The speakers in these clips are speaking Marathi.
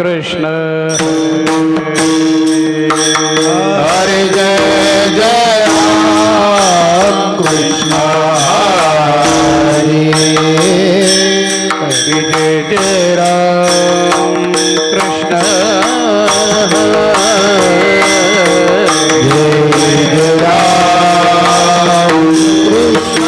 कृष्ण हरे जय जय राम कृष्ण हरे हरे जय जय राम कृष्ण जय जय राम कृष्ण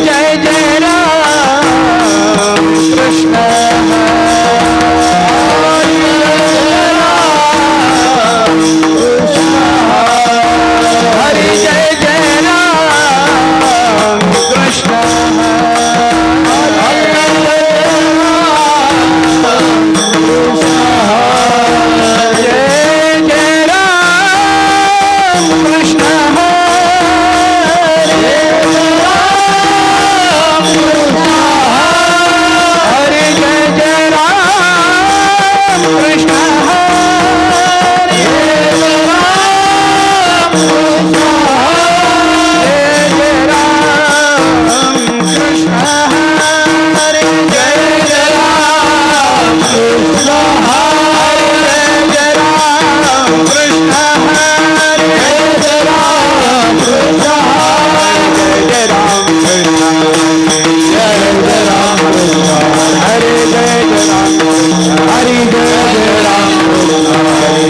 जय जय राम कृष्ण हरे जय जय राम हरे जय जय राम कृष्ण हरे जय जय राम कृष्ण हरे जय जय राम कृष्ण जय जय राम कृष्ण हरे राम हरे जय जय राम कृष्ण हरे राम जय जय राम कृष्ण हरे जय जय राम कृष्ण हरे जय राम कृष्ण हरे जय राम कृष्ण हरे जय राम कृष्ण जय जय राम कृष्ण हरे जय जय राम कृष्ण हरे जय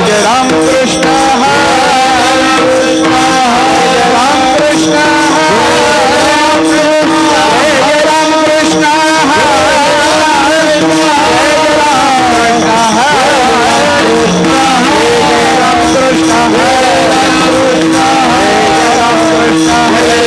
जय राम कृष्ण हरे जय राम कृष्ण हरे जय राम कृष्ण हरे राम कृष्ण हरे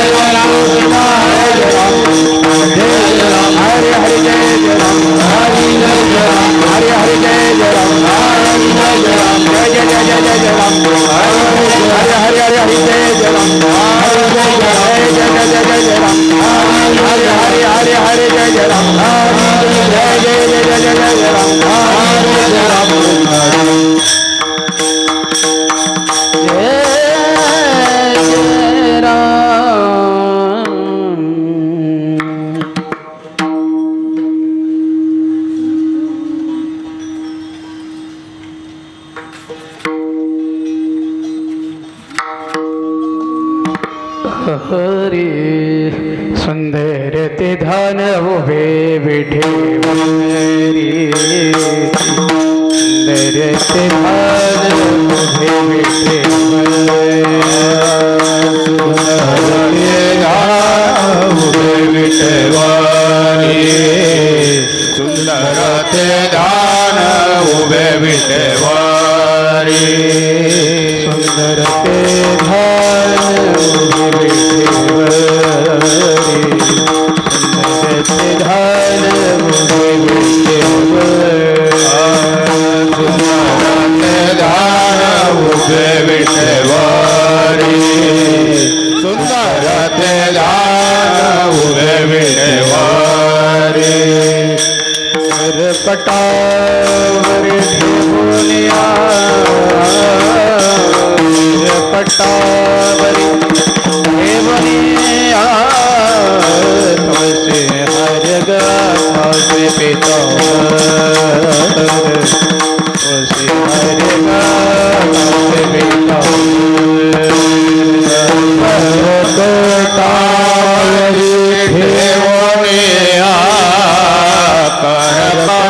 राम कृष्ण हरे सुंदर ते धान उभे विठेवरी सुंदर ते धान उभे विठेवरी सुंदर ते दान उभे विठेवारी सुंदर ते धान उभे विठेवरी सुंदर ते धान उभे विठेवरी सुंदर ते दान उभे विठेवारी पटावरी ठेवूनिया पटावरी ठेवूनिया तुळशी हरग तुळशी पिता तुळशी हरग तुळशी पिता करपटावरी ठेवोनिया करपटावरी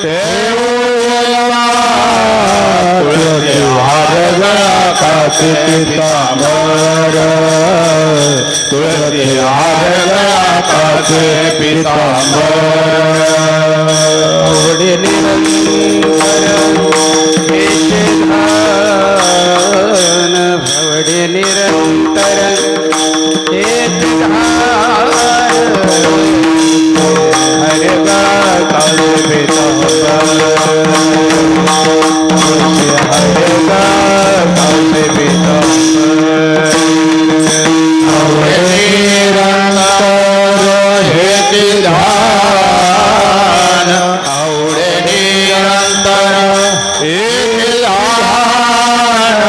ठेवोनिया तुळसी हारगळा काशी पितांबर तुळसी हारगळा काशी पितांबर ओढे निरंतर धान भवडे निरंतर हेच धान विधान आवडे निरंतर एक ध्यान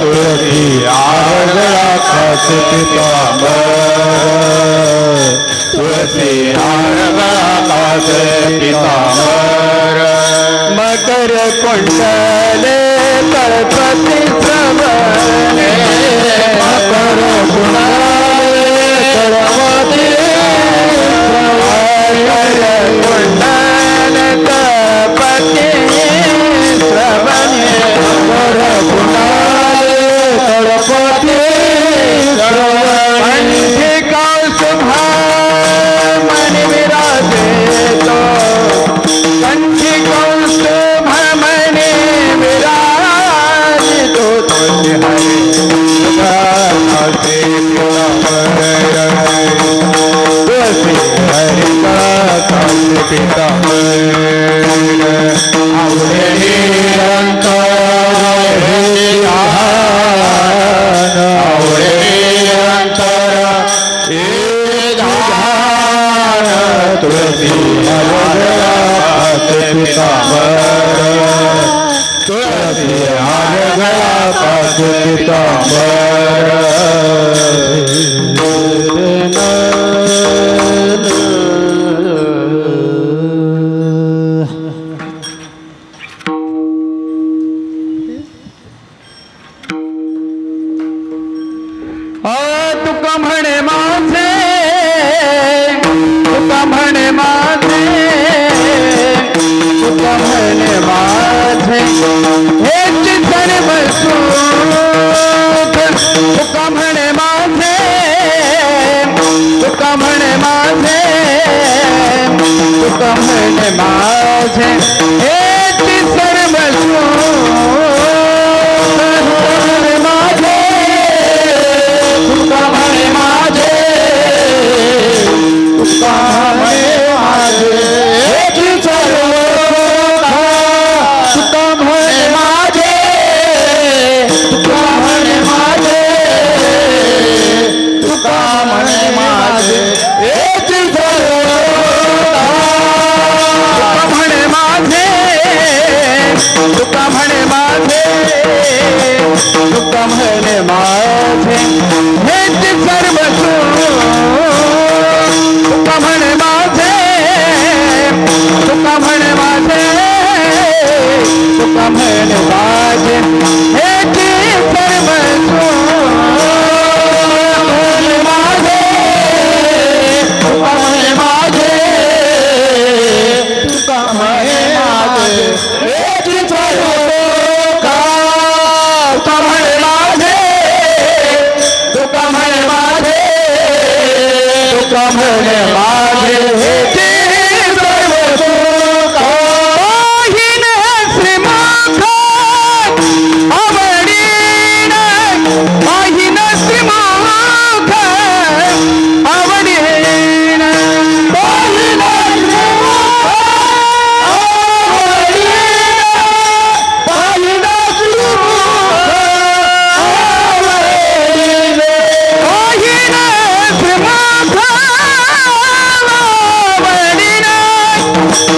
तुळसी आरगळा खाते पितांबर तुळसी आरगळा खाते पितांबर मकर कुंडले तळपती श्रवणे मकर कुंडले तळपती कुंडल तळपती श्रवणे मकर कुंडले तळपती कंठी कौस्तुभा मणि विराजे तो कंठी कौस्तुभा मणि विराजितो तुझे हरे तुझे हरे कांती पितांबर आवडे निरंतर हे ध्यान आवडे निरंतर हे ध्यान तुळसी आरगळा खाते पितांबर तुळसी आरगळा खाते पितांबर तुका म्हणे माझे तुका म्हणे माझे तुका म्हणे माझे हेच सर्व सुख तुका म्हणे माझे तुका म्हणे माझे तुका म्हणे माझे हेच सर्व सुख म्हणे माझे तुका म्हणे माझे हेची सर्व तुका म्हणे माझे तुका म्हणे माझे तुका म्हणे माझे हेची सर्व तुका म्हणे माझे तुका म्हणे माझे तुका म्हणे माझे हेच सर्व तुका म्हणे माझे तुका म्हणे माझे तुका म्हणे माझे हेच सर्व माझे तुका म्हणे माझे तुका म्हणे माझे हेच सर्व तुका म्हणे माझे तुका म्हणे माझे तुका म्हणे माझे हेची सर्व सुख पाहिन श्रीमुख आवडीन पाहिन श्रीमुख आवडीन पाहिन श्रीमुख आवडीन पाहिन श्रीमुख आवडीन पाहिन श्रीमुख आवडीन पाहिन श्रीमुख आवडीन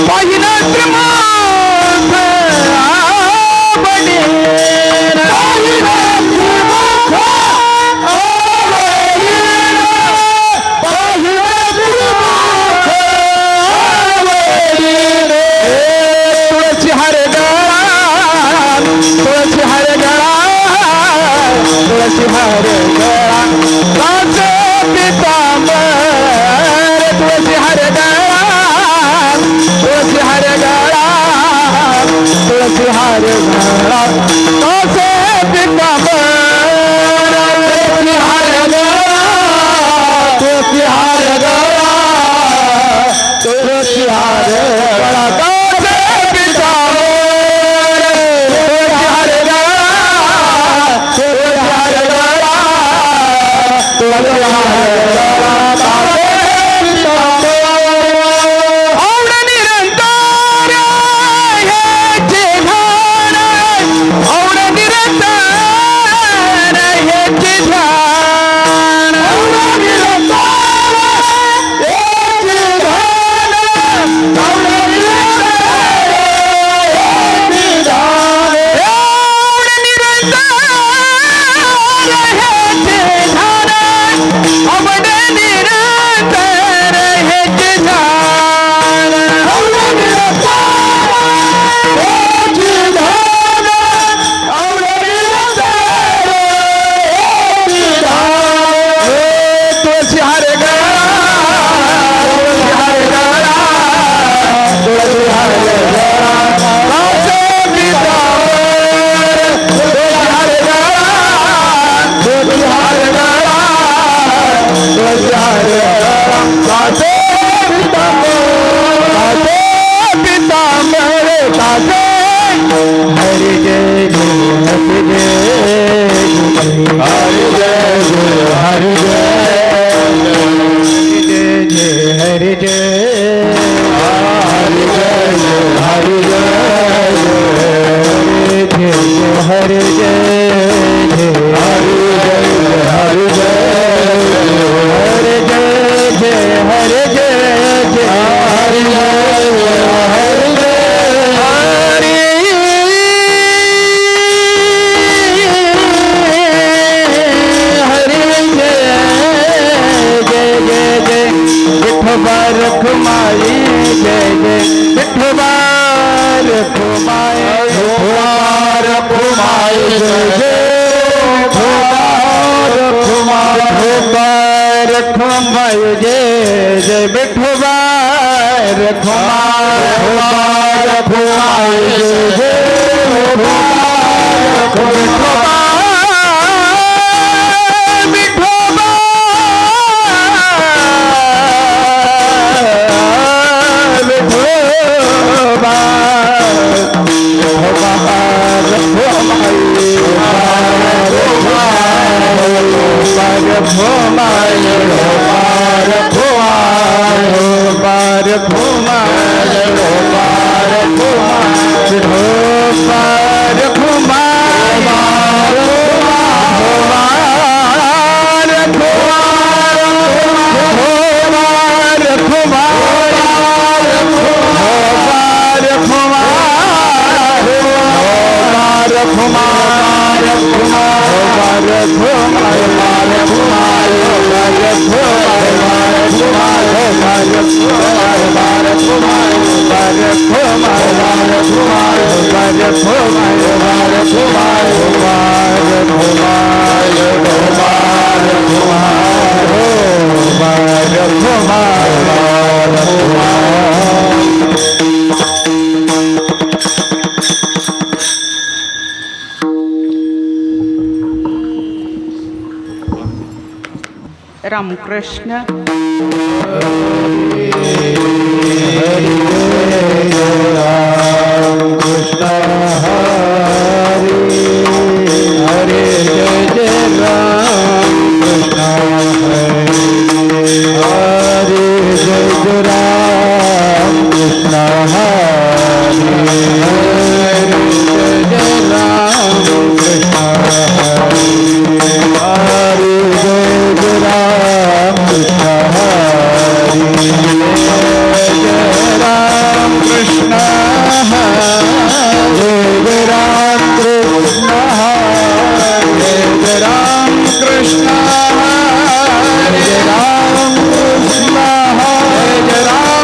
पाहिन श्रीमुख आवडीन पाहिन श्रीमुख आवडीन तुळशी हरे गळा तुळशी हरे गळा तुळशी हरे गळा काचे पितांबर तुळशी हरे गळा तुळशी हरे गळा तुळशी हरे गळा काचे पितांबर तुळशी हरे गळा तुळशी हरे गळा तुळशी हरे गळा काचे पितांबर तुळशी हरे गळा तुळशी हरे गळा तुळशी हरे गळा काचे पितांबर आवड निरंतर हेचे ध्यान हरि जय हरि जय हरि जय हरि जय हरि जय हरि जय हरि जय हरि जय विठोबा रखुमाई जय जय विठोबा रखुमाई जय जय रखुमाई जय जय विठोबा रखुमाई जय जय रामकृष्ण कृष्ण हरे हरे जय जय राम कृष्ण हरे जय जय राम कृष्ण हरे जय जय राम कृष्ण हरे जय जय राम कृष्ण हरे जय राम कृष्ण हरे जय राम कृष्ण हरे जय राम कृष्ण हरे जय राम कृष्ण हरे जय राम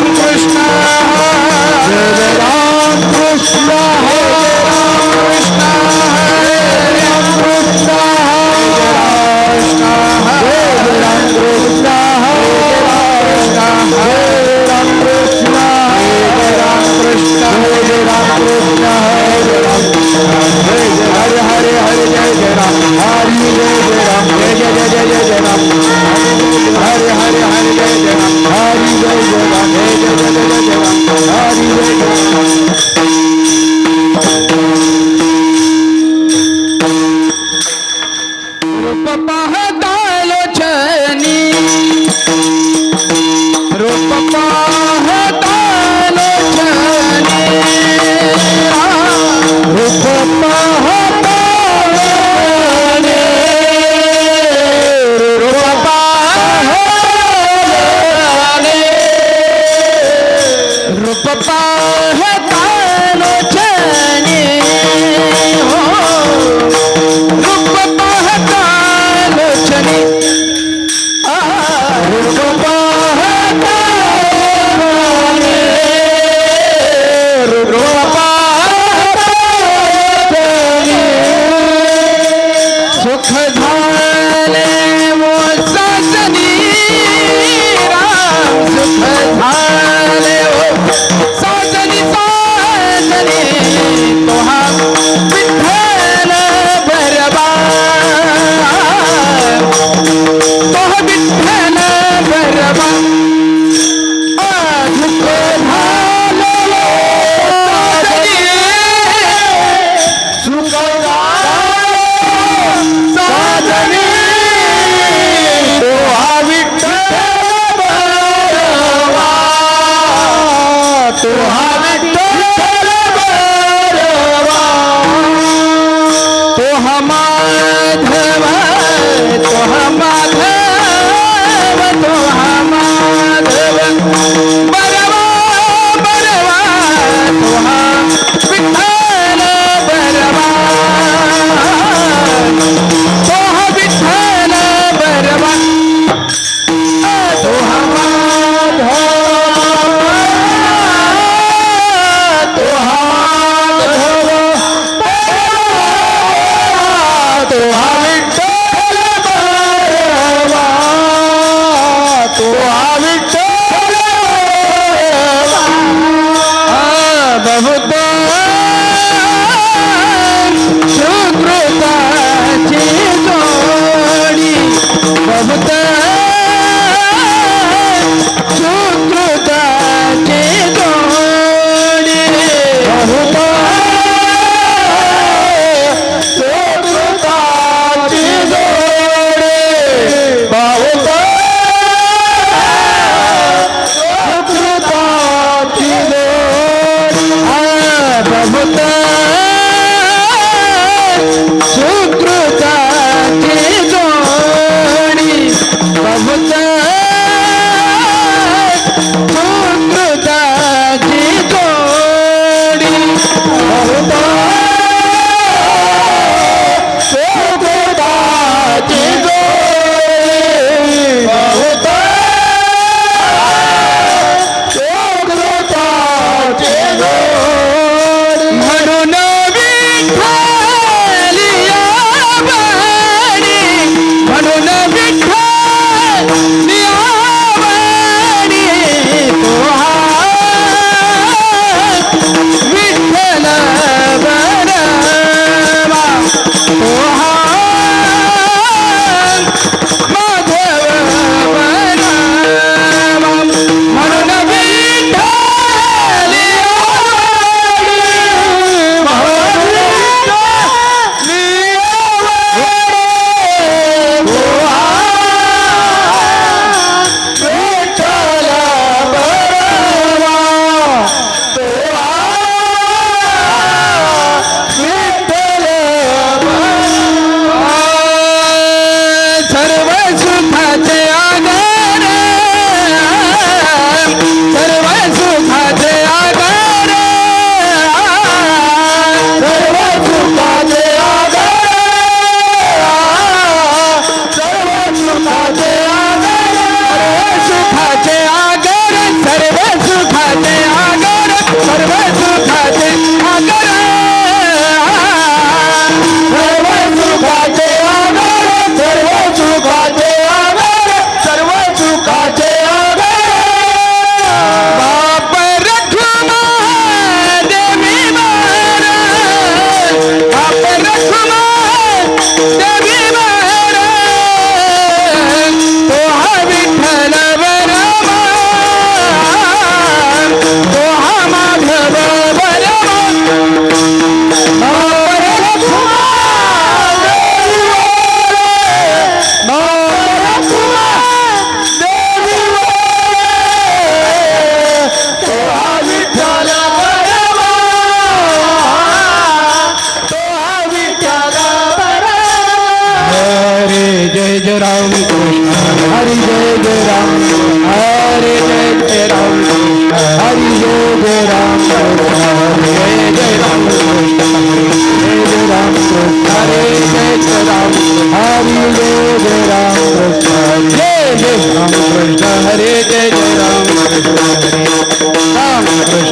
हरे जय जय राम कृष्ण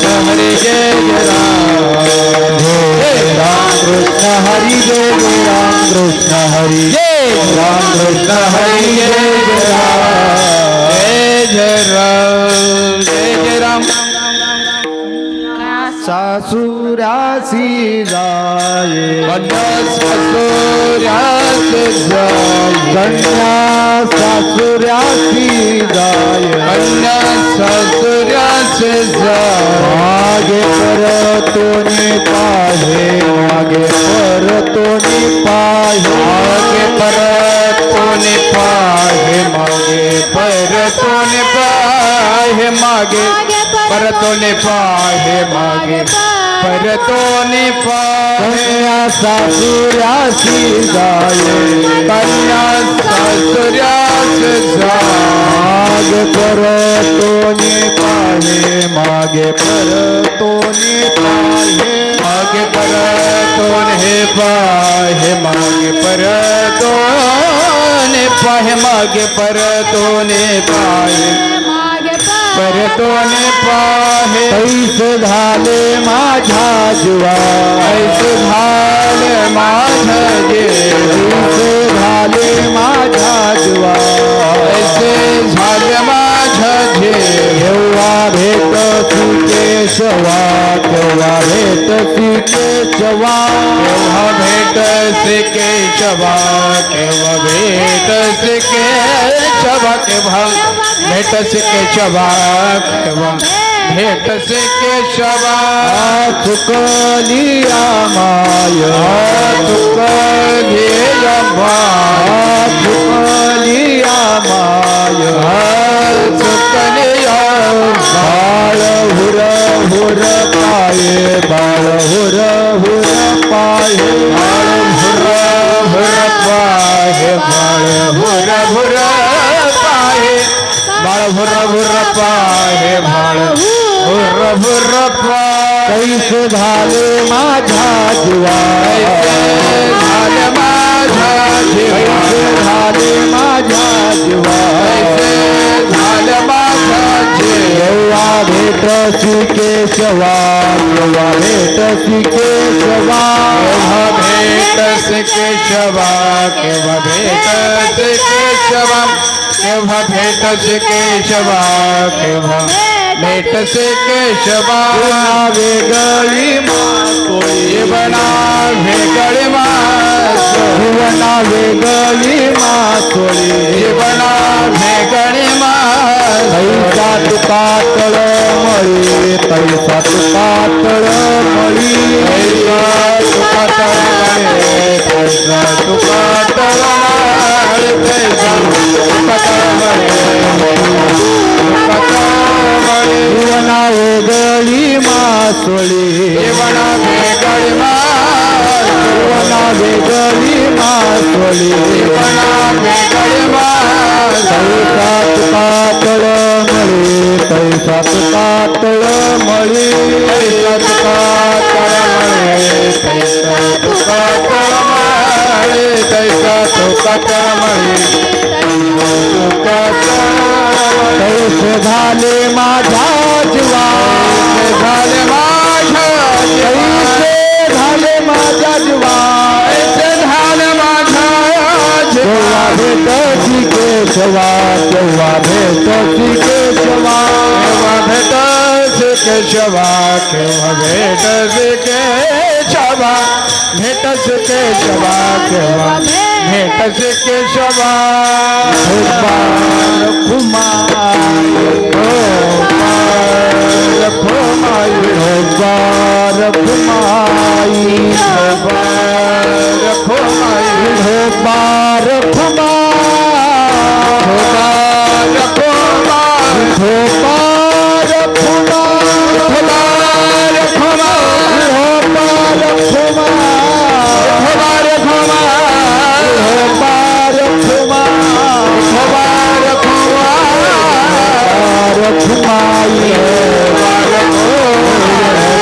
हरे जय जय राम कृष्ण हरि जय जय राम कृष्ण हरि जय राम कृष्ण हरि जय जय राम जय जय राम सासुरासी जाये कन्या सासुरास जाय कन्या सासुरासी जाये कन्या सासुरास जाय मागे परतोनी पाहे मागे परतोनी पाहे मागे परतोने पाहे मागे परतोने पाहे मागे परतोने पाहे मागे परतोने पाहे कन्या सासुरासी जाये कन्या सासुरास जाय मागे परतोनी पाहे मागे परतोनी पाहे मागे परतोने पाहे मागे परतोने पाहे मागे परतोने पाहे परतोने पाहे कैसे झाले माझ्या जीवा ऐसे झाले माझा जे कैसे झाले माझ्या जीवा ऐसे झाले माझा जे केव्हा भेट केशवा केव्हा भेट केशवा केव्हा भेट श्री केशवा केव्हा भेट श्री केशवा केव्हा भेट श्री केशवा केव्हा भेट श्री केशवा चुकली माय चुकली माय चुकली माय चुकली बाळ हुर हुर पाये बाळ हुर हुर पाये बाळ भुर भुर पाहे बाळ भुर भुर पाहे बाळ भुर भुर पाहे बाळ भुर भुर पाहे कैसे झाले माझ्या जीवा झाले माझा जीवा कैसे झाले माझ्या जीवा झाले माझा जीव केव्हा भेट केशवा केव्हा भेट केशवा केव्हा भेट श्री केशवा केव्हा भेट श्री केशवा केव्हा भेट श्री केशवा केव्हा भेट श्री केशवा वेगळी मासोळी जीवना वेगळी मासोळी जीवना वेगळी मासोळी जीवना वेगळी मासोळी पैसा तुका तळमळी पैसा तुका तळमळी पैसा तुका तळमळे पैसा तुका तळमळे पैसा तुका तळमळे तुका तळमळे जीवना वेगळी मासोळी जीवना वेगळी मासोळी जीवना वेगळी मासोळी जीवना वेगळी मासोळी पैसा तुका तळमळी पैसा तुका तळमळी पैसा तुका तळमळे पैसा तुका तळमळे पैसा तुका तळमळे तुका तळमळे कैसे झाले माझ्या जीवा झाले माझ्या कैसे झाले माझ्या जीवा कैसे झाले माझ्या केव्हा भेट केशवा केव्हा भेट केशवा केव्हा भेट केशवा केव्हा भेट केशवा भेट केशवा केव्हा भेट केशवा गोपाल कुमार गोपाल कुमाई गोपाल कुमाई गोपाल कुमाई गोपाल कुमार गोपाल कुमाई गोपाल कुमार गोपाल कुमाई गोपाल कुमार गोपाल कुमाई गोपाल कुमार गोपाल कुमाई कुमाई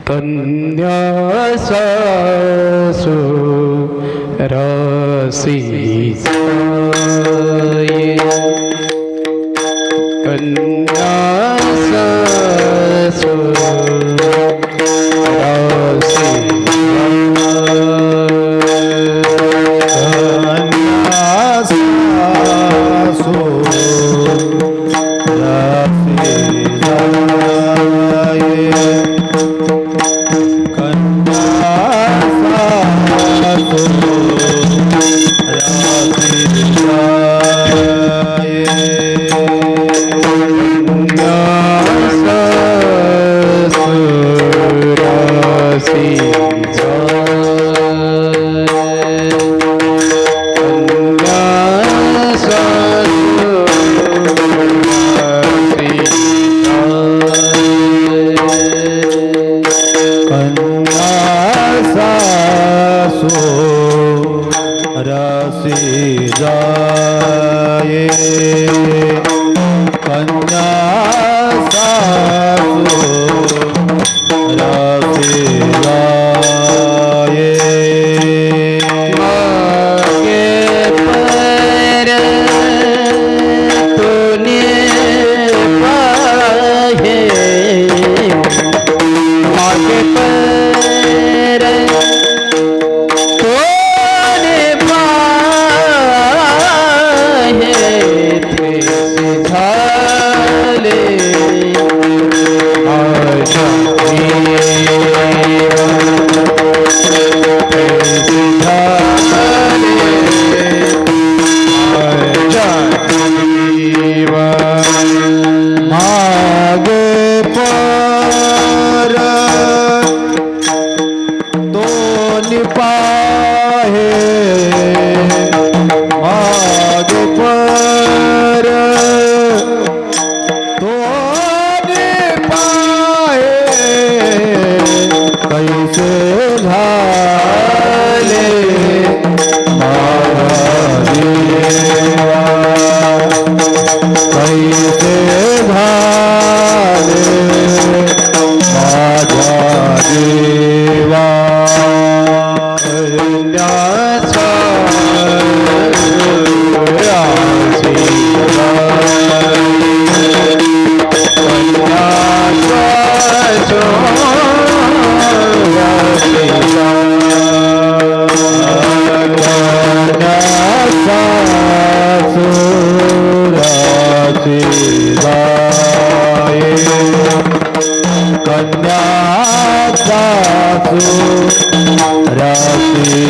कन्यासासु रसी जाये कन्यासासु रसी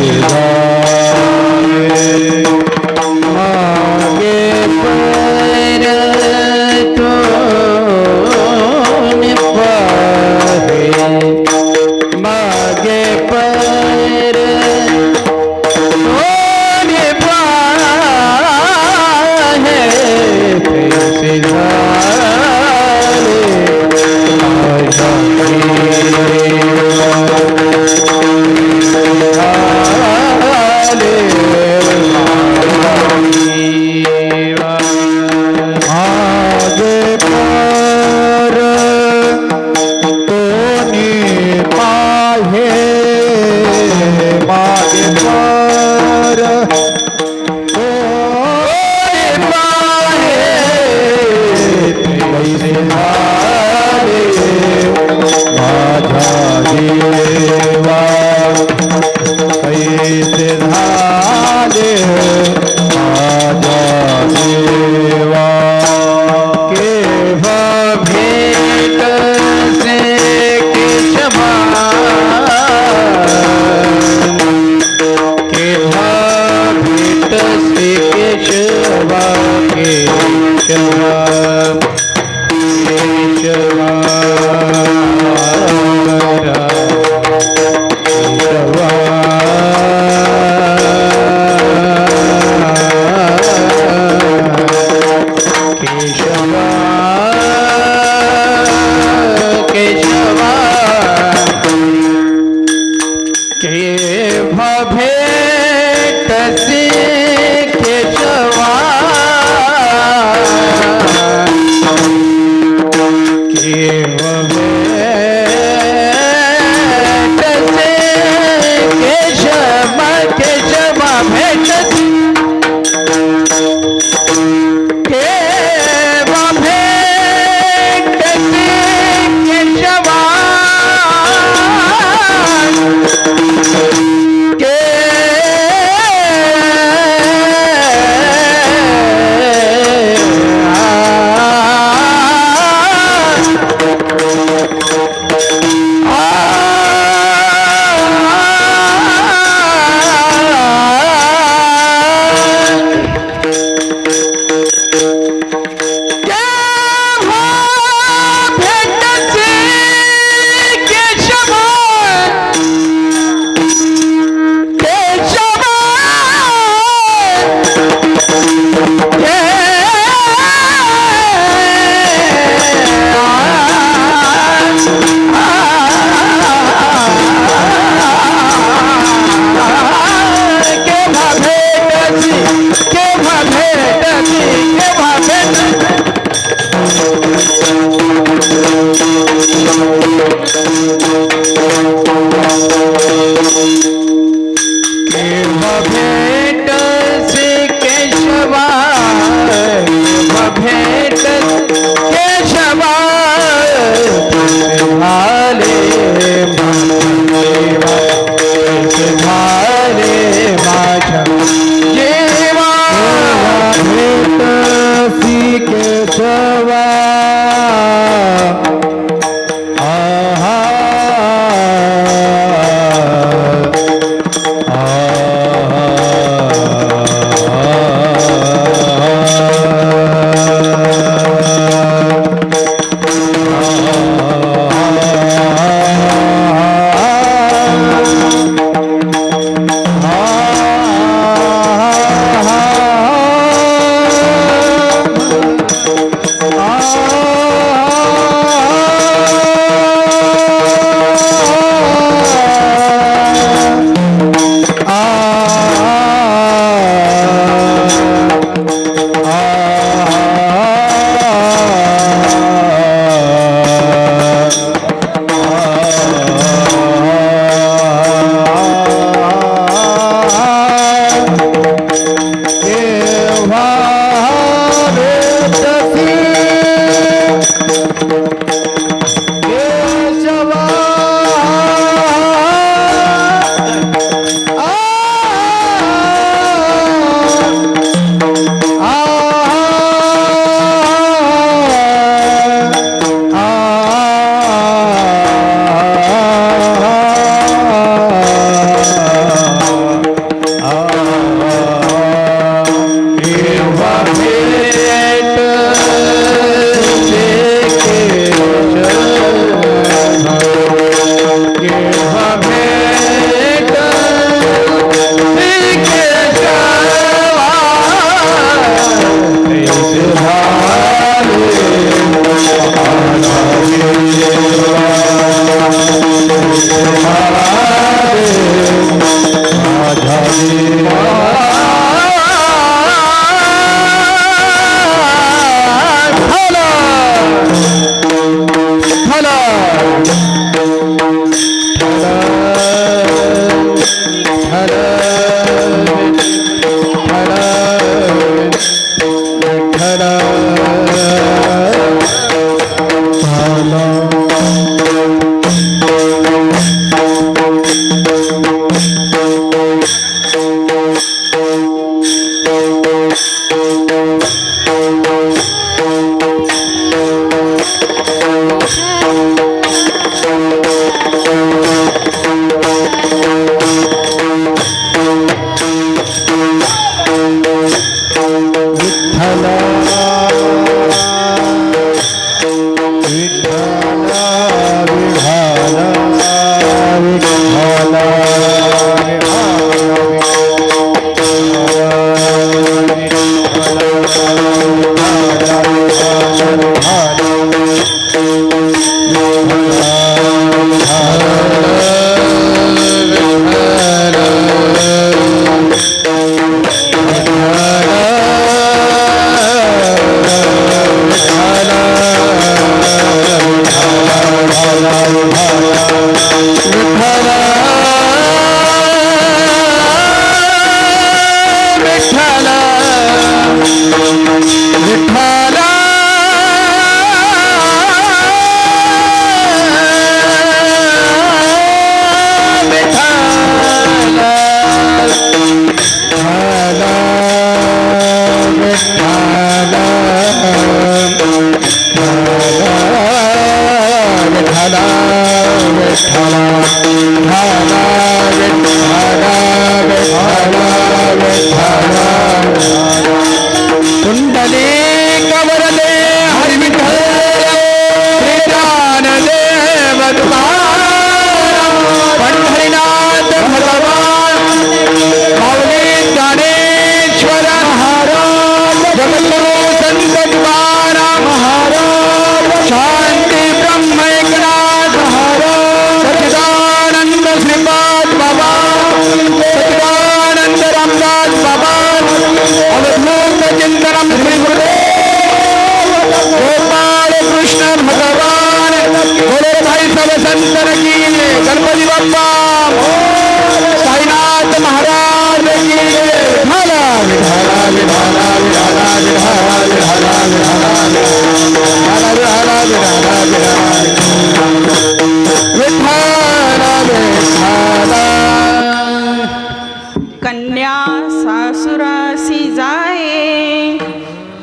कन्या सासुरासी जाये,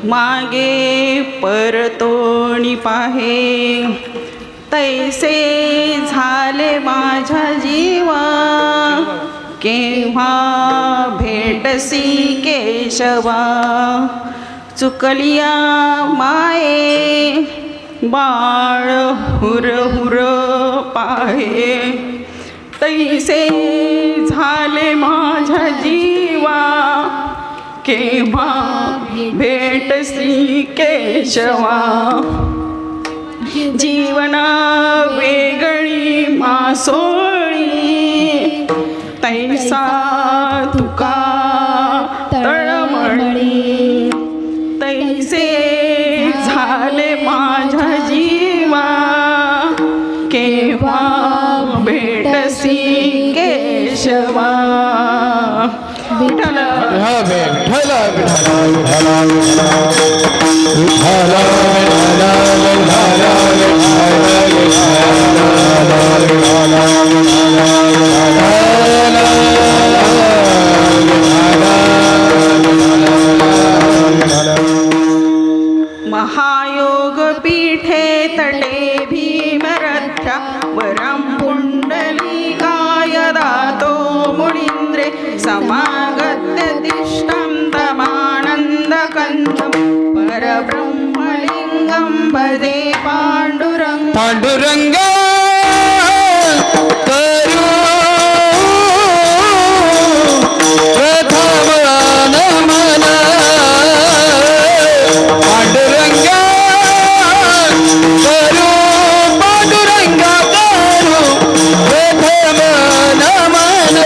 मागे परतोणी पाहे. तैसे झाले माझ्या जीवा, केव्हा भेटसी केशवा. चुकलिया माये, बाळ हुर हुर पाहे. तैसे झाले माझ्या जीवा, केव्हा भेटसी केशवा. जीवना वेगळी मासोळी, तैसा तुका तळमळी. तैसे झाले माझ्या जीवा, केव्हा भेटसी केशवा. विठ्ठल महायोग पीठे तटे भीमरथ्या, वरं पुंडलीकाय दातो मुनीन्द्रे. समागत्य तिष्ठं तमानन्दकन्दं, परब्रह्मलिङ्गं भजे पाण्डुरङ्गं. पांडुरंग करू प्रथम नमन. पांडुरंग करू, पांडुरंग करू प्रथम नमन.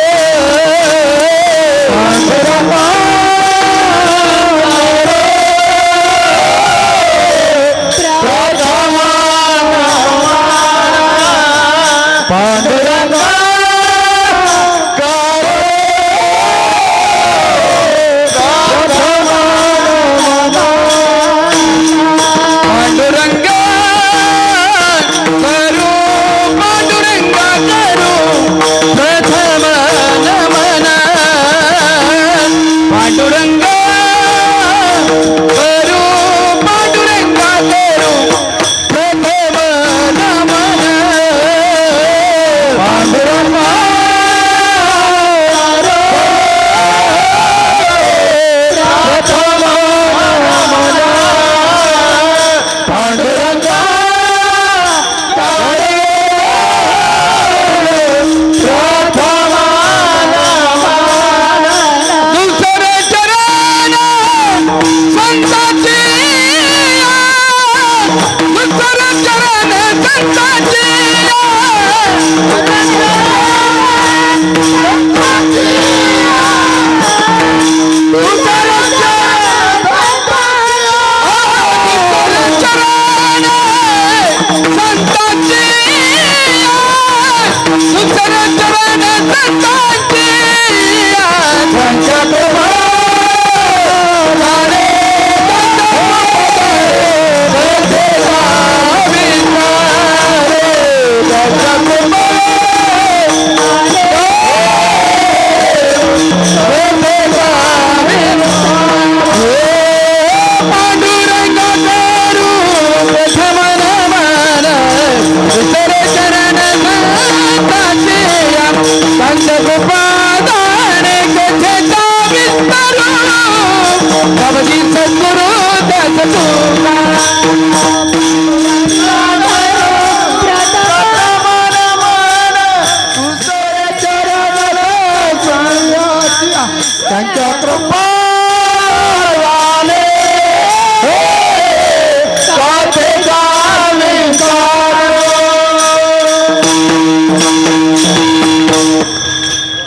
त्यांच्या कृपा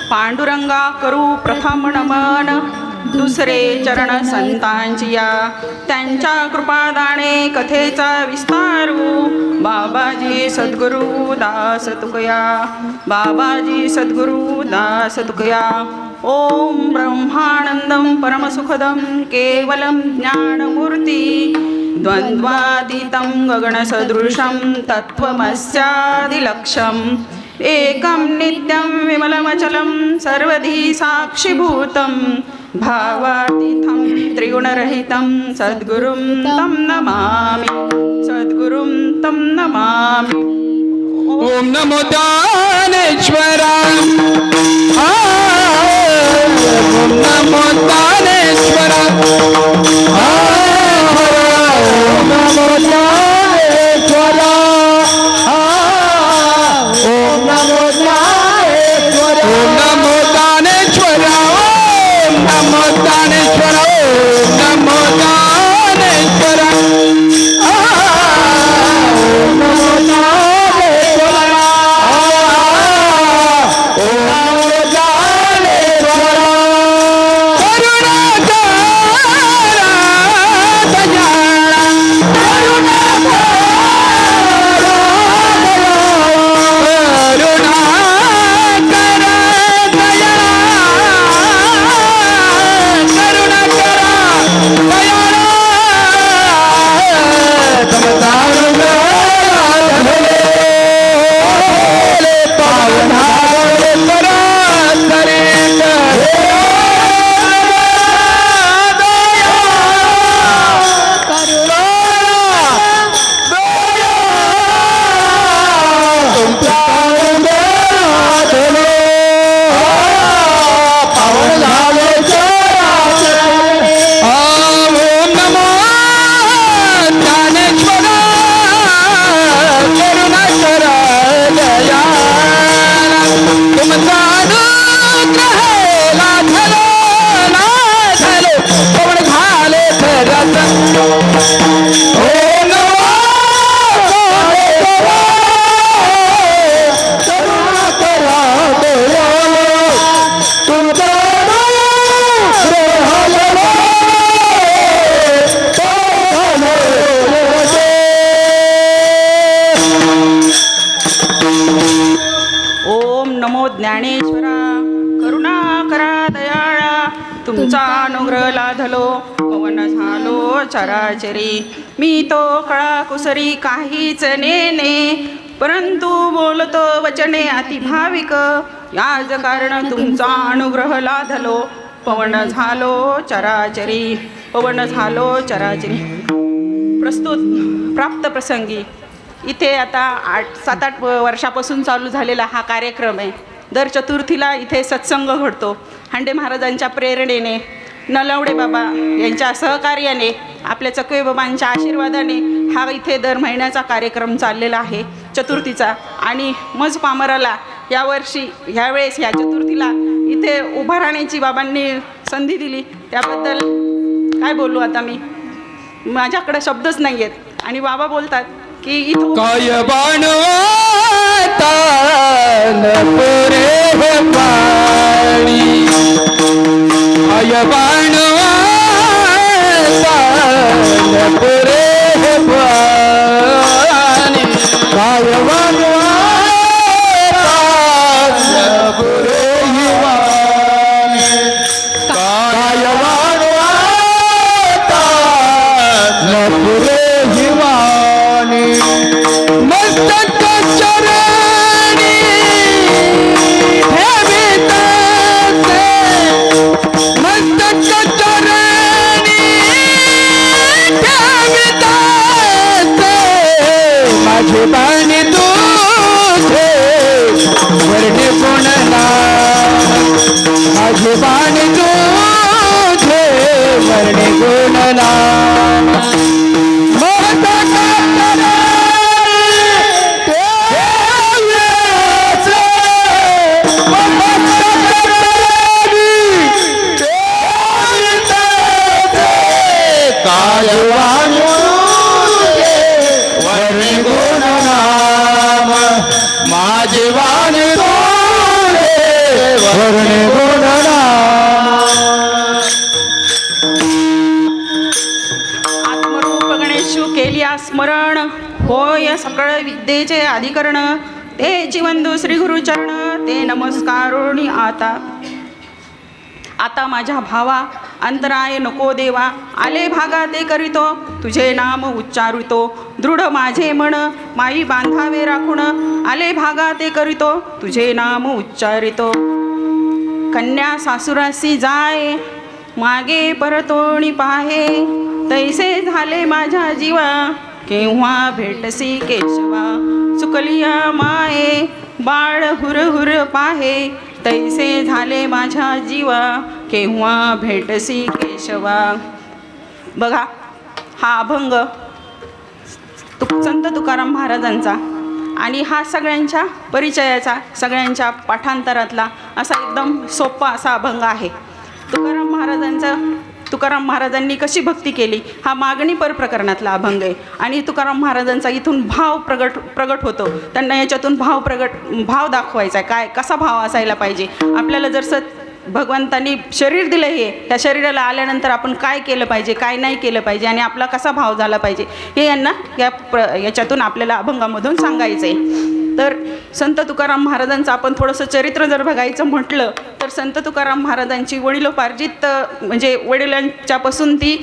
पांडुरंगा करू प्रथम नमन दुसरे चरण संतांची या त्यांच्या कृपादाने कथेचा विस्तारू बाबाजी सद्गुरु दास तुकया बाबाजी सद्गुरु दास तुकया ओम ब्रह्मानंदं परमसुखदं केवलं ज्ञानमूर्ती द्वन्द्वातीतं गगनसदृशं तत्त्वमस्यादिलक्ष्यम् एकं नित्यं विमलमचलं सर्वधी साक्षिभूतं भावातीतं त्रिगुणरहितं सद्गुरुं तं नमामि सद्गुरुं तं नमामि ओम नमो दानेश्वरा ओम नमो दानेश्वरा ओम नमो ज्ञानेश्वरा ओम नमो ज्ञानेश्वरा ओम नमो दानेश्वरा ओम नमो दानेश्वरा ओम नमो दानेश्वरा ओम नमो ज्ञानेश्वरा ओम नमो ज्ञानेश्वरा ज्ञानेश्वरा करुणा करा दयाळा तुमचा अनुग्रह लाधलो पवन झालो चराचरी मी तो कळा कुसरी काहीच नेने परंतु बोलतो वचने अतिभाविक याच कारण तुमचा अनुग्रह लाधलो पवन झालो चराचरी पवन झालो चराचरी. प्रस्तुत प्राप्त प्रसंगी इथे आता 7-8 वर्षापासून चालू झालेला हा कार्यक्रम आहे. दर चतुर्थीला इथे सत्संग घडतो. हांडे महाराजांच्या प्रेरणेने नलवडे बाबा यांच्या सहकार्याने आपल्या चकवे बाबांच्या आशीर्वादाने हा इथे दर महिन्याचा कार्यक्रम चाललेला आहे चतुर्थीचा. आणि मज पामराला यावर्षी ह्यावेळेस ह्या चतुर्थीला इथे उभा राहण्याची बाबांनी संधी दिली त्याबद्दल काय बोलू आता मी, माझ्याकडे शब्दच नाही आहेत. आणि बाबा बोलतात की इथं काय बाणवाता पुरे हे पाणी काय बाणवाता पुरे हे पाणी काय बाणवाता पुरे ही वाणी काय बाणवाता पुरे ही वाणी मस्तक चरणी ठेविताचे मस्तक चरणी ठेविताचे माझी बाणी तुझे वर्णे गुणना माझी बाणी तुझे वर्णे गुणना माझे वाणी वर्णे आत्मरूप गणेशू केलिया स्मरण होय सकळ विद्येचे अधिकरण ते जीवंदू श्री गुरुचरण ते नमस्कारोणी आता माझ्या भावा अंतराय नको देवा आले भागा ते करीतो तुझे नाम उच्चारितो दृढ माझे मन माई बांधावे राखून आले भागा ते करीतो तुझे नाम उच्चारितो कन्या सासुरासी जाय मागे परतोणी पाहे तैसे झाले माझ्या जीवा केव्हा भेटसी केशवा चुकलिया माये बाळ हुर हुर पाहे तैसे झाले माझ्या जीवा केव्हा भेटसी केशवा. बघा हा अभंग संत तुकाराम महाराजांचा आणि हा सगळ्यांच्या परिचयाचा सगळ्यांच्या पाठांतरातला असा एकदम सोपा असा अभंग आहे. तुकाराम महाराजांनी कशी भक्ती केली हा मागणीपर प्रकरणातला अभंग आहे आणि तुकाराम महाराजांचा इथून भाव प्रगट होतो. त्यांना याच्यातून भाव दाखवायचा आहे. काय कसा भाव असायला पाहिजे आपल्याला. जर भगवंतांनी शरीर दिलं हे त्या शरीराला आल्यानंतर आपण काय केलं पाहिजे काय नाही केलं पाहिजे आणि आपला कसा भाव झाला पाहिजे हे यांना याच्यातून आपल्याला अभंगामधून सांगायचं आहे. तर संत तुकाराम महाराजांचं आपण थोडंसं चरित्र जर बघायचं म्हटलं तर संत तुकाराम महाराजांची वडिलोपार्जित म्हणजे वडिलांच्यापासून ती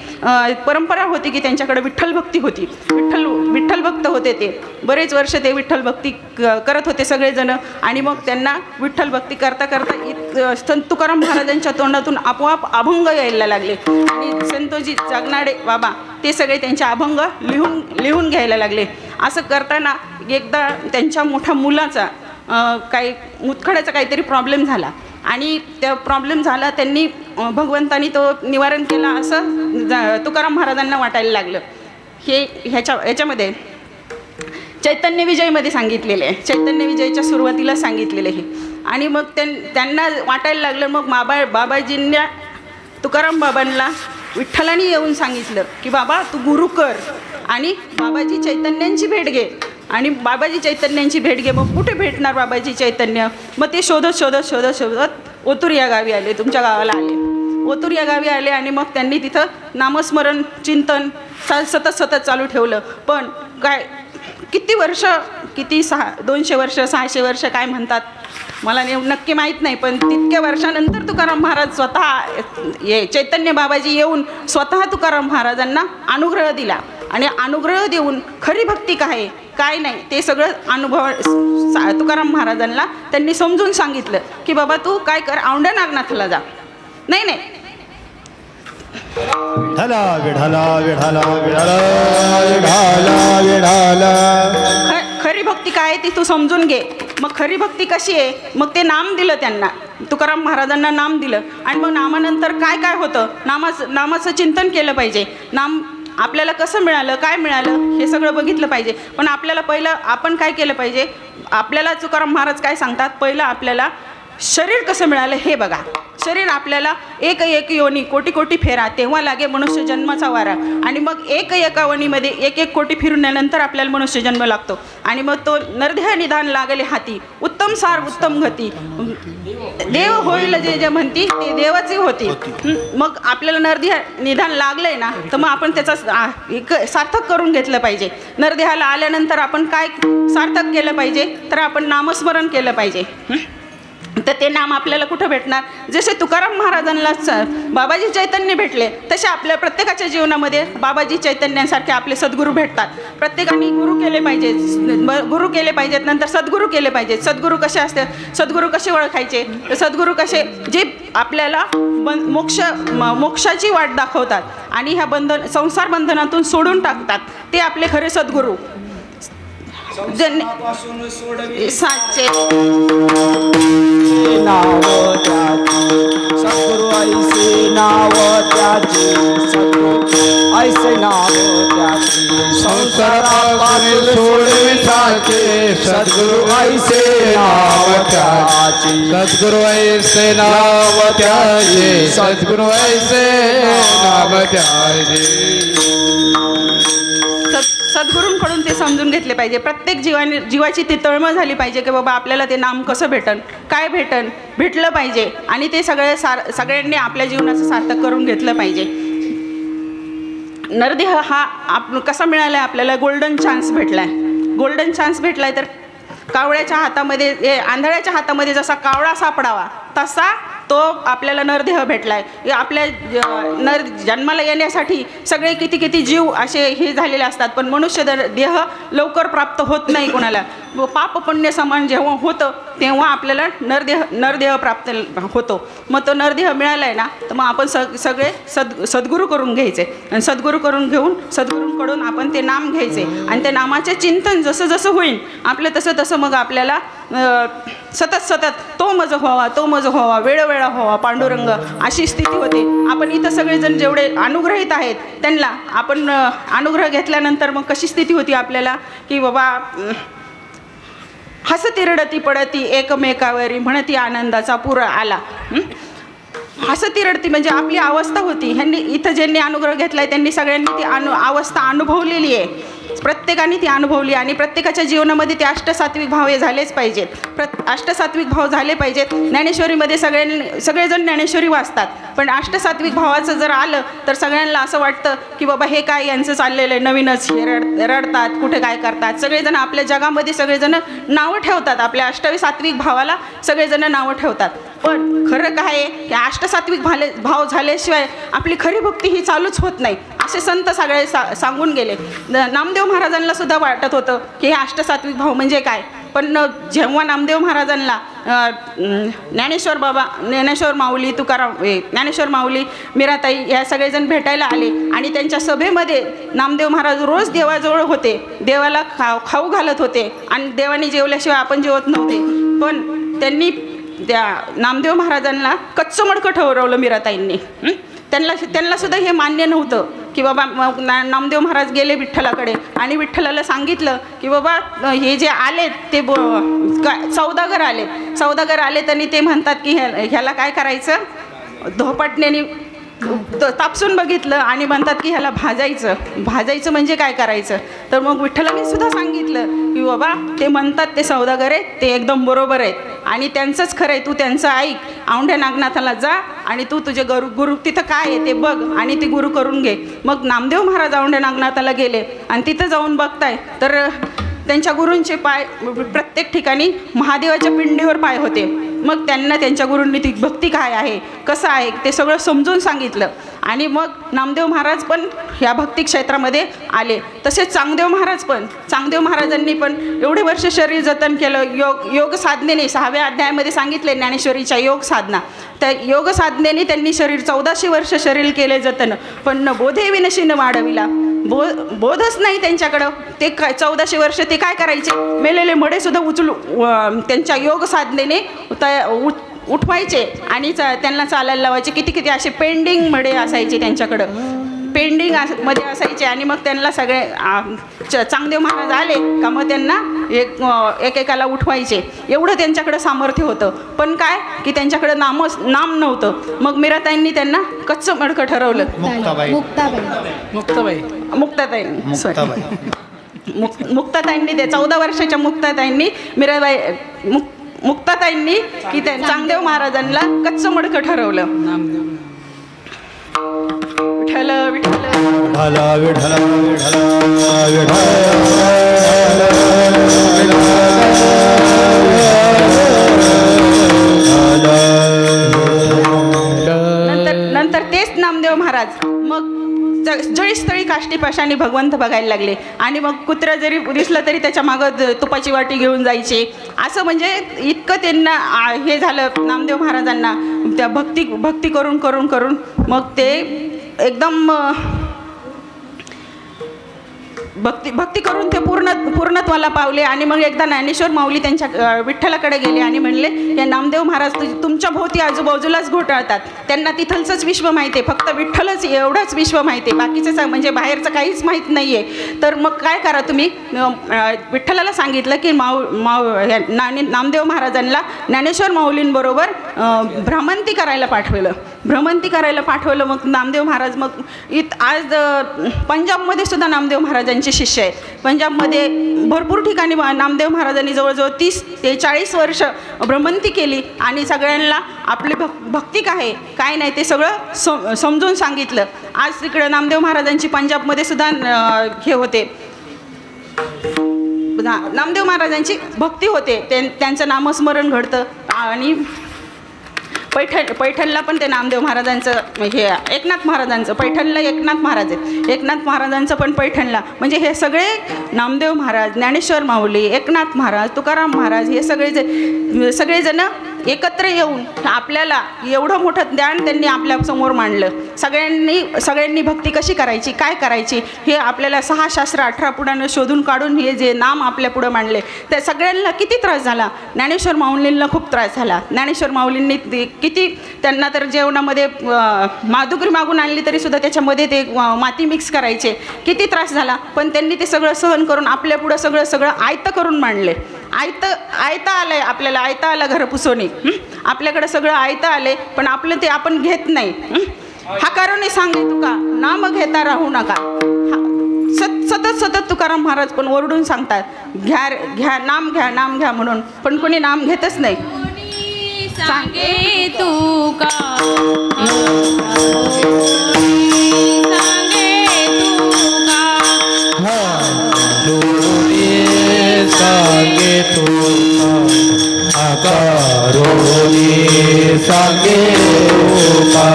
परंपरा होती की त्यांच्याकडे विठ्ठल भक्ती होती. विठ्ठल भक्त होते ते. बरेच वर्ष ते विठ्ठल भक्ती करत होते सगळेजण आणि मग त्यांना विठ्ठल भक्ती करता करता संत तुकाराम महाराजांच्या तोंडातून आपोआप अभंग यायला लागले आणि संतोजी जगनाडे बाबा ते सगळे त्यांचे अभंग लिहून घ्यायला लागले. असं करताना एकदा त्यांच्या मोठ्या मुलाचा मुतखड्याचा काहीतरी प्रॉब्लेम झाला आणि त्या प्रॉब्लेम झाला त्यांनी भगवंतानी तो निवारण केला असं तुकाराम महाराजांना वाटायला लागलं. हे ह्याच्यामध्ये चैतन्य विजयमध्ये सांगितलेले आहे. चैतन्य विजयच्या सुरुवातीला सांगितलेले हे आणि मग त्यांना वाटायला लागलं. मग बाबाजींना तुकाराम बाबांना विठ्ठलानी येऊन सांगितलं की बाबा तू गुरु कर आणि बाबाजी चैतन्यांची भेट घे. आणि बाबाजी चैतन्यांची भेट घे. मग कुठे भेटणार बाबाजी चैतन्य. मग ते शोधत ओतूर या गावी आले. तुमच्या गावाला आले. ओतूर या गावी आले आणि मग त्यांनी तिथं नामस्मरण चिंतन सतत चालू ठेवलं. पण काय किती वर्ष 200 वर्ष 600 वर्ष काय म्हणतात मला नक्की माहीत नाही. पण तितक्या वर्षानंतर तुकाराम महाराज स्वतः चैतन्य बाबाजी येऊन स्वतः तुकाराम महाराजांना अनुग्रह दिला आणि अनुग्रह देऊन खरी भक्ती काय नाही ते सगळं तुकाराम महाराजांना त्यांनी समजून सांगितलं की बाबा तू काय कर औंढ्या नागनाथला जा. नाही विठाला विठाला विठाला विठाला विठाला खरी भक्ती काय ती तू समजून घे. मग खरी भक्ती कशी आहे. मग ते नाम दिलं त्यांना. तुकाराम महाराजांना नाम दिलं आणि मग नामानंतर काय होतं नामाचं चिंतन केलं पाहिजे. नाम आपल्याला कसं मिळालं काय मिळालं हे सगळं बघितलं पाहिजे. पण आपल्याला पहिलं आपण काय केलं पाहिजे. आपल्याला तुकाराम महाराज काय सांगतात पहिलं आपल्याला शरीर कसं मिळालं हे बघा. शरीर आपल्याला एक एक योनी कोटी कोटी फेरा तेव्हा लागे मनुष्य जन्माचा वारा. आणि मग एक एका वणीमध्ये एक एक कोटी फिरण्यानंतर आपल्याला मनुष्य जन्म लागतो. आणि मग तो नरदेह निधान लागले हाती उत्तम सार उत्तम गती देव होईल जे जे म्हणती ते देवाची होती. मग आपल्याला नरदेह निधान लागलंय ना तर मग आपण त्याचा सार्थक करून घेतलं पाहिजे. नरदेहाला आल्यानंतर आपण काय सार्थक केलं पाहिजे तर आपण नामस्मरण केलं पाहिजे. तर ते नाम आपल्याला कुठं भेटणार? जसे तुकाराम महाराजांना बाबाजी चैतन्य भेटले तसे आपल्या प्रत्येकाच्या जीवनामध्ये बाबाजी चैतन्यांसारखे आपले सद्गुरू भेटतात. प्रत्येकाने गुरु केले पाहिजेत, गुरु केले पाहिजेत, नंतर सद्गुरू केले पाहिजेत. सद्गुरू कसे असते, सद्गुरू कसे ओळखायचे? तर सद्गुरू कसे जे आपल्याला मोक्षाची वाट दाखवतात आणि ह्या संसार बंधनातून सोडून टाकतात ते आपले खरे सद्गुरू. साचे नाव त्याचे सद्गुरु ऐसे नाव त्याचे सद्गुरु ऐसे नाव त्याचे संसारापासून सोडविसाचे सद्गुरु ऐसे नाव त्याचे सद्गुरु ऐसे नाव त्याचे सद्गुरु ऐसे नाव त्याचे. सद्गुरूंकडून ते समजून घेतले पाहिजे. प्रत्येक जीवाची ती तळमळ झाली पाहिजे की बाबा आपल्याला ते नाम कसं भेटन, काय भेटलं पाहिजे. आणि ते सगळ्यांनी आपल्या जीवनाचं सार्थक करून घेतलं पाहिजे. नरदेह हा कसा मिळाला आपल्याला? गोल्डन चान्स भेटलाय. गोल्डन चान्स भेटलाय तर कावळ्याच्या हातामध्ये आंधळ्याच्या हातामध्ये जसा कावळा सापडावा तसा तो आपल्याला नरदेह भेटलाय. आपल्या जन्माला येण्यासाठी सगळे किती किती जीव असे हे झालेले असतात पण मनुष्य देह लवकर प्राप्त होत नाही कोणाला. पाप पुण्य समान जेव्हा होतं तेव्हा आपल्याला नरदेह प्राप्त होतो. मग तो नरदेह मिळालाय ना तर मग आपण सगळे सद्गुरू करून घ्यायचे आणि सद्गुरू करून घेऊन सद्गुरूंकडून आपण ते नाम घ्यायचे आणि त्या नामाचे चिंतन जसं जसं होईल आपलं तसं तसं मग आपल्याला सतत तो मज व्हावा वेळोवेळा व्हावा पांडुरंग अशी स्थिती होते. आपण इथं सगळेजण जेवढे अनुग्रहित आहेत त्यांना आपण अनुग्रह घेतल्यानंतर मग कशी स्थिती होती आपल्याला की बाबा हसती रडती पडती एकमेकावरी म्हणती आनंदाचा पूर आला. हसती रडती म्हणजे आपली अवस्था होती. ह्यांनी इथं ज्यांनी अनुग्रह घेतलाय त्यांनी सगळ्यांनी ती अवस्था अनुभवलेली आहे. प्रत्येकाने ती अनुभवली आणि प्रत्येकाच्या जीवनामध्ये ते अष्टसात्विक भाव हे झालेच पाहिजेत. अष्टसात्विक भाव झाले पाहिजेत. ज्ञानेश्वरीमध्ये सगळेजण ज्ञानेश्वरी वाचतात पण अष्टसात्विक भावाचं जर आलं तर सगळ्यांना असं वाटतं की बाबा हे काय यांचं चाललेलं आहे नवीनच, हे रडतात कुठे काय करतात. सगळेजण आपल्या जगामध्ये सगळेजण नावं ठेवतात. आपल्या अष्टसात्विक भावाला सगळेजण नावं ठेवतात. पण खरं काय आहे की अष्टसात्विक भाव झाल्याशिवाय आपली खरी भक्ती ही चालूच होत नाही असे संत सगळे सांगून गेले. नामदेव महाराजांना सुद्धा वाटत होतं की हे अष्टसात्विक भाव म्हणजे काय. पण जेव्हा नामदेव महाराजांना ज्ञानेश्वर माऊली तुकाराम ज्ञानेश्वर माऊली मीराताई या सगळेजण भेटायला आले आणि त्यांच्या सभेमध्ये नामदेव महाराज रोज देवाजवळ होते. देवाला खाऊ घालत होते आणि देवाने जेवल्याशिवाय आपण जेवत नव्हते. पण त्यांनी त्या नामदेव महाराजांना कच्चं मडकं ठरवलं मीराताईंनी. त्यांना सुद्धा हे मान्य नव्हतं की बाबा नामदेव महाराज गेले विठ्ठलाकडे आणि विठ्ठलाला सांगितलं की बाबा हे जे आले ते सौदागर आले त्यांनी ते म्हणतात की ह्याला काय करायचं धोपाटण्याने तापसून बघितलं आणि म्हणतात की ह्याला भाजायचं म्हणजे काय करायचं. तर मग विठ्ठलाने सुद्धा सांगितलं की बाबा ते म्हणतात ते सौदागर आहेत ते एकदम बरोबर आहेत आणि त्यांचंच खरं आहे. तू त्यांचं ऐक. औंढ्या नागनाथाला जा आणि तू तुझे गुरु तिथं काय आहे ते बघ आणि ते गुरु करून घे. मग नामदेव महाराज औंढ्या नागनाथाला गेले आणि तिथं जाऊन बघताय तर त्यांच्या गुरूंचे पाय प्रत्येक ठिकाणी महादेवाच्या पिंडीवर पाय होते. मग त्यांना त्यांच्या गुरूंनी ती भक्ती काय आहे कसं आहे ते सगळं समजून सांगितलं आणि मग नामदेव महाराज पण ह्या भक्ती क्षेत्रामध्ये आले. तसेच चांगदेव महाराजांनी पण एवढे वर्ष शरीर जतन केलं. योग साधनेने 6व्या अध्यायामध्ये सांगितले ज्ञानेश्वरीच्या योग साधना. त्या योग साधनेने त्यांनी 1400 वर्ष शरीर केले जतन पण न बोधे विनशी न वाढविला. बोधच नाही त्यांच्याकडं. ते 1400 वर्ष ते काय करायचे मेलेले मडे सुद्धा उचलू त्यांच्या योग साधनेने उठवायचे आणि त्यांना चालायला लावायचे. किती असे पेंडिंग मडे असायचे त्यांच्याकडं. पेंडिंग मध्ये असायचे आणि मग त्यांना सगळे चांगदेव महाराज आले का मग त्यांना एकेकाला उठवायचे. एवढं त्यांच्याकडे सामर्थ्य होतं. पण काय की त्यांच्याकडे नाम नव्हतं. मग मीराताईंनी त्यांना कच्चं मडकं ठरवलं. मुक्ताबाई मुक्ताताईंनी ते 14 वर्षाच्या मुक्ताताईंनी मुक्ताताईंनी की त्या चांगदेव महाराजांना कच्चं मडकं ठरवलं. विठ्ठल विठ्ठल विठ्ठल नंतर तेच नामदेव महाराज मग जळीस्थळी काष्टी पाशाने भगवंत बघायला लागले. आणि मग कुत्रा जरी दिसलं तरी त्याच्या मागं तुपाची वाटी घेऊन जायचे. असं म्हणजे इतकं त्यांना हे झालं नामदेव महाराजांना. त्या भक्ती करून करून करून मग ते एकदम भक्ती करून ते पूर्णत्वाला पावले. आणि मग एकदा ज्ञानेश्वर माऊली त्यांच्या विठ्ठलाकडे गेले आणि म्हणले या नामदेव महाराज तुमच्या भोवती आजूबाजूलाच घोटाळतात. त्यांना तिथलचंच विश्व माहिती आहे, फक्त विठ्ठलच एवढंच विश्व माहिती आहे, बाकीचं म्हणजे बाहेरचं काहीच माहीत नाही आहे. तर मग काय करा तुम्ही. विठ्ठलाला सांगितलं की नामदेव महाराजांना ज्ञानेश्वर माऊलींबरोबर भ्रमंती करायला पाठवलं. मग नामदेव महाराज मग आज पंजाबमध्ये सुद्धा नामदेव महाराजांचे शिष्य आहेत. पंजाबमध्ये भरपूर ठिकाणी नामदेव महाराजांनी जवळजवळ 30 ते 40 वर्ष भ्रमंती केली आणि सगळ्यांना आपली भक्ती काय नाही ते सगळं समजून सांगितलं. आज तिकडे नामदेव महाराजांची पंजाबमध्ये सुद्धा हे होते, नामदेव महाराजांची भक्ती होते, त्यांचं नामस्मरण घडतं. आणि पैठणला पण ते नामदेव महाराजांचं हे एकनाथ महाराजांचं पैठणला एकनाथ महाराज आहेत. एकनाथ महाराजांचं पण पैठणला म्हणजे हे सगळे नामदेव महाराज, ज्ञानेश्वर माऊली, एकनाथ महाराज, तुकाराम महाराज हे सगळेजण एकत्र येऊन आपल्याला एवढं मोठं ज्ञान त्यांनी आपल्यासमोर मांडलं. सगळ्यांनी भक्ती कशी करायची, काय करायची हे आपल्याला 6 शास्त्र 18 पुढानं शोधून काढून हे जे नाम आपल्या पुढं मांडले त्या सगळ्यांना किती त्रास झाला. ज्ञानेश्वर माऊलींना खूप त्रास झाला. ज्ञानेश्वर माऊलींनी किती त्यांना तर जेवणामध्ये माधुकरी मागून आणली तरी सुद्धा त्याच्यामध्ये ते माती मिक्स करायचे, किती त्रास झाला. पण त्यांनी ते सगळं सहन करून आपल्या पुढं सगळं आयतं करून मांडले. आयतं आलंय आपल्याला, आयतं आलं घर पुसोनी. आपल्याकडं सगळं आयतं आलंय पण आपलं ते आपण घेत नाही. हा कारण सांगे तुका नाम घेता राहू नका. सतत तुकाराम महाराज पण ओरडून सांगतात घ्या नाम घ्या म्हणून, पण कोणी नाम घेतच नाही. सांगे तुका सांगे तुका आकारोनी सांगे तुका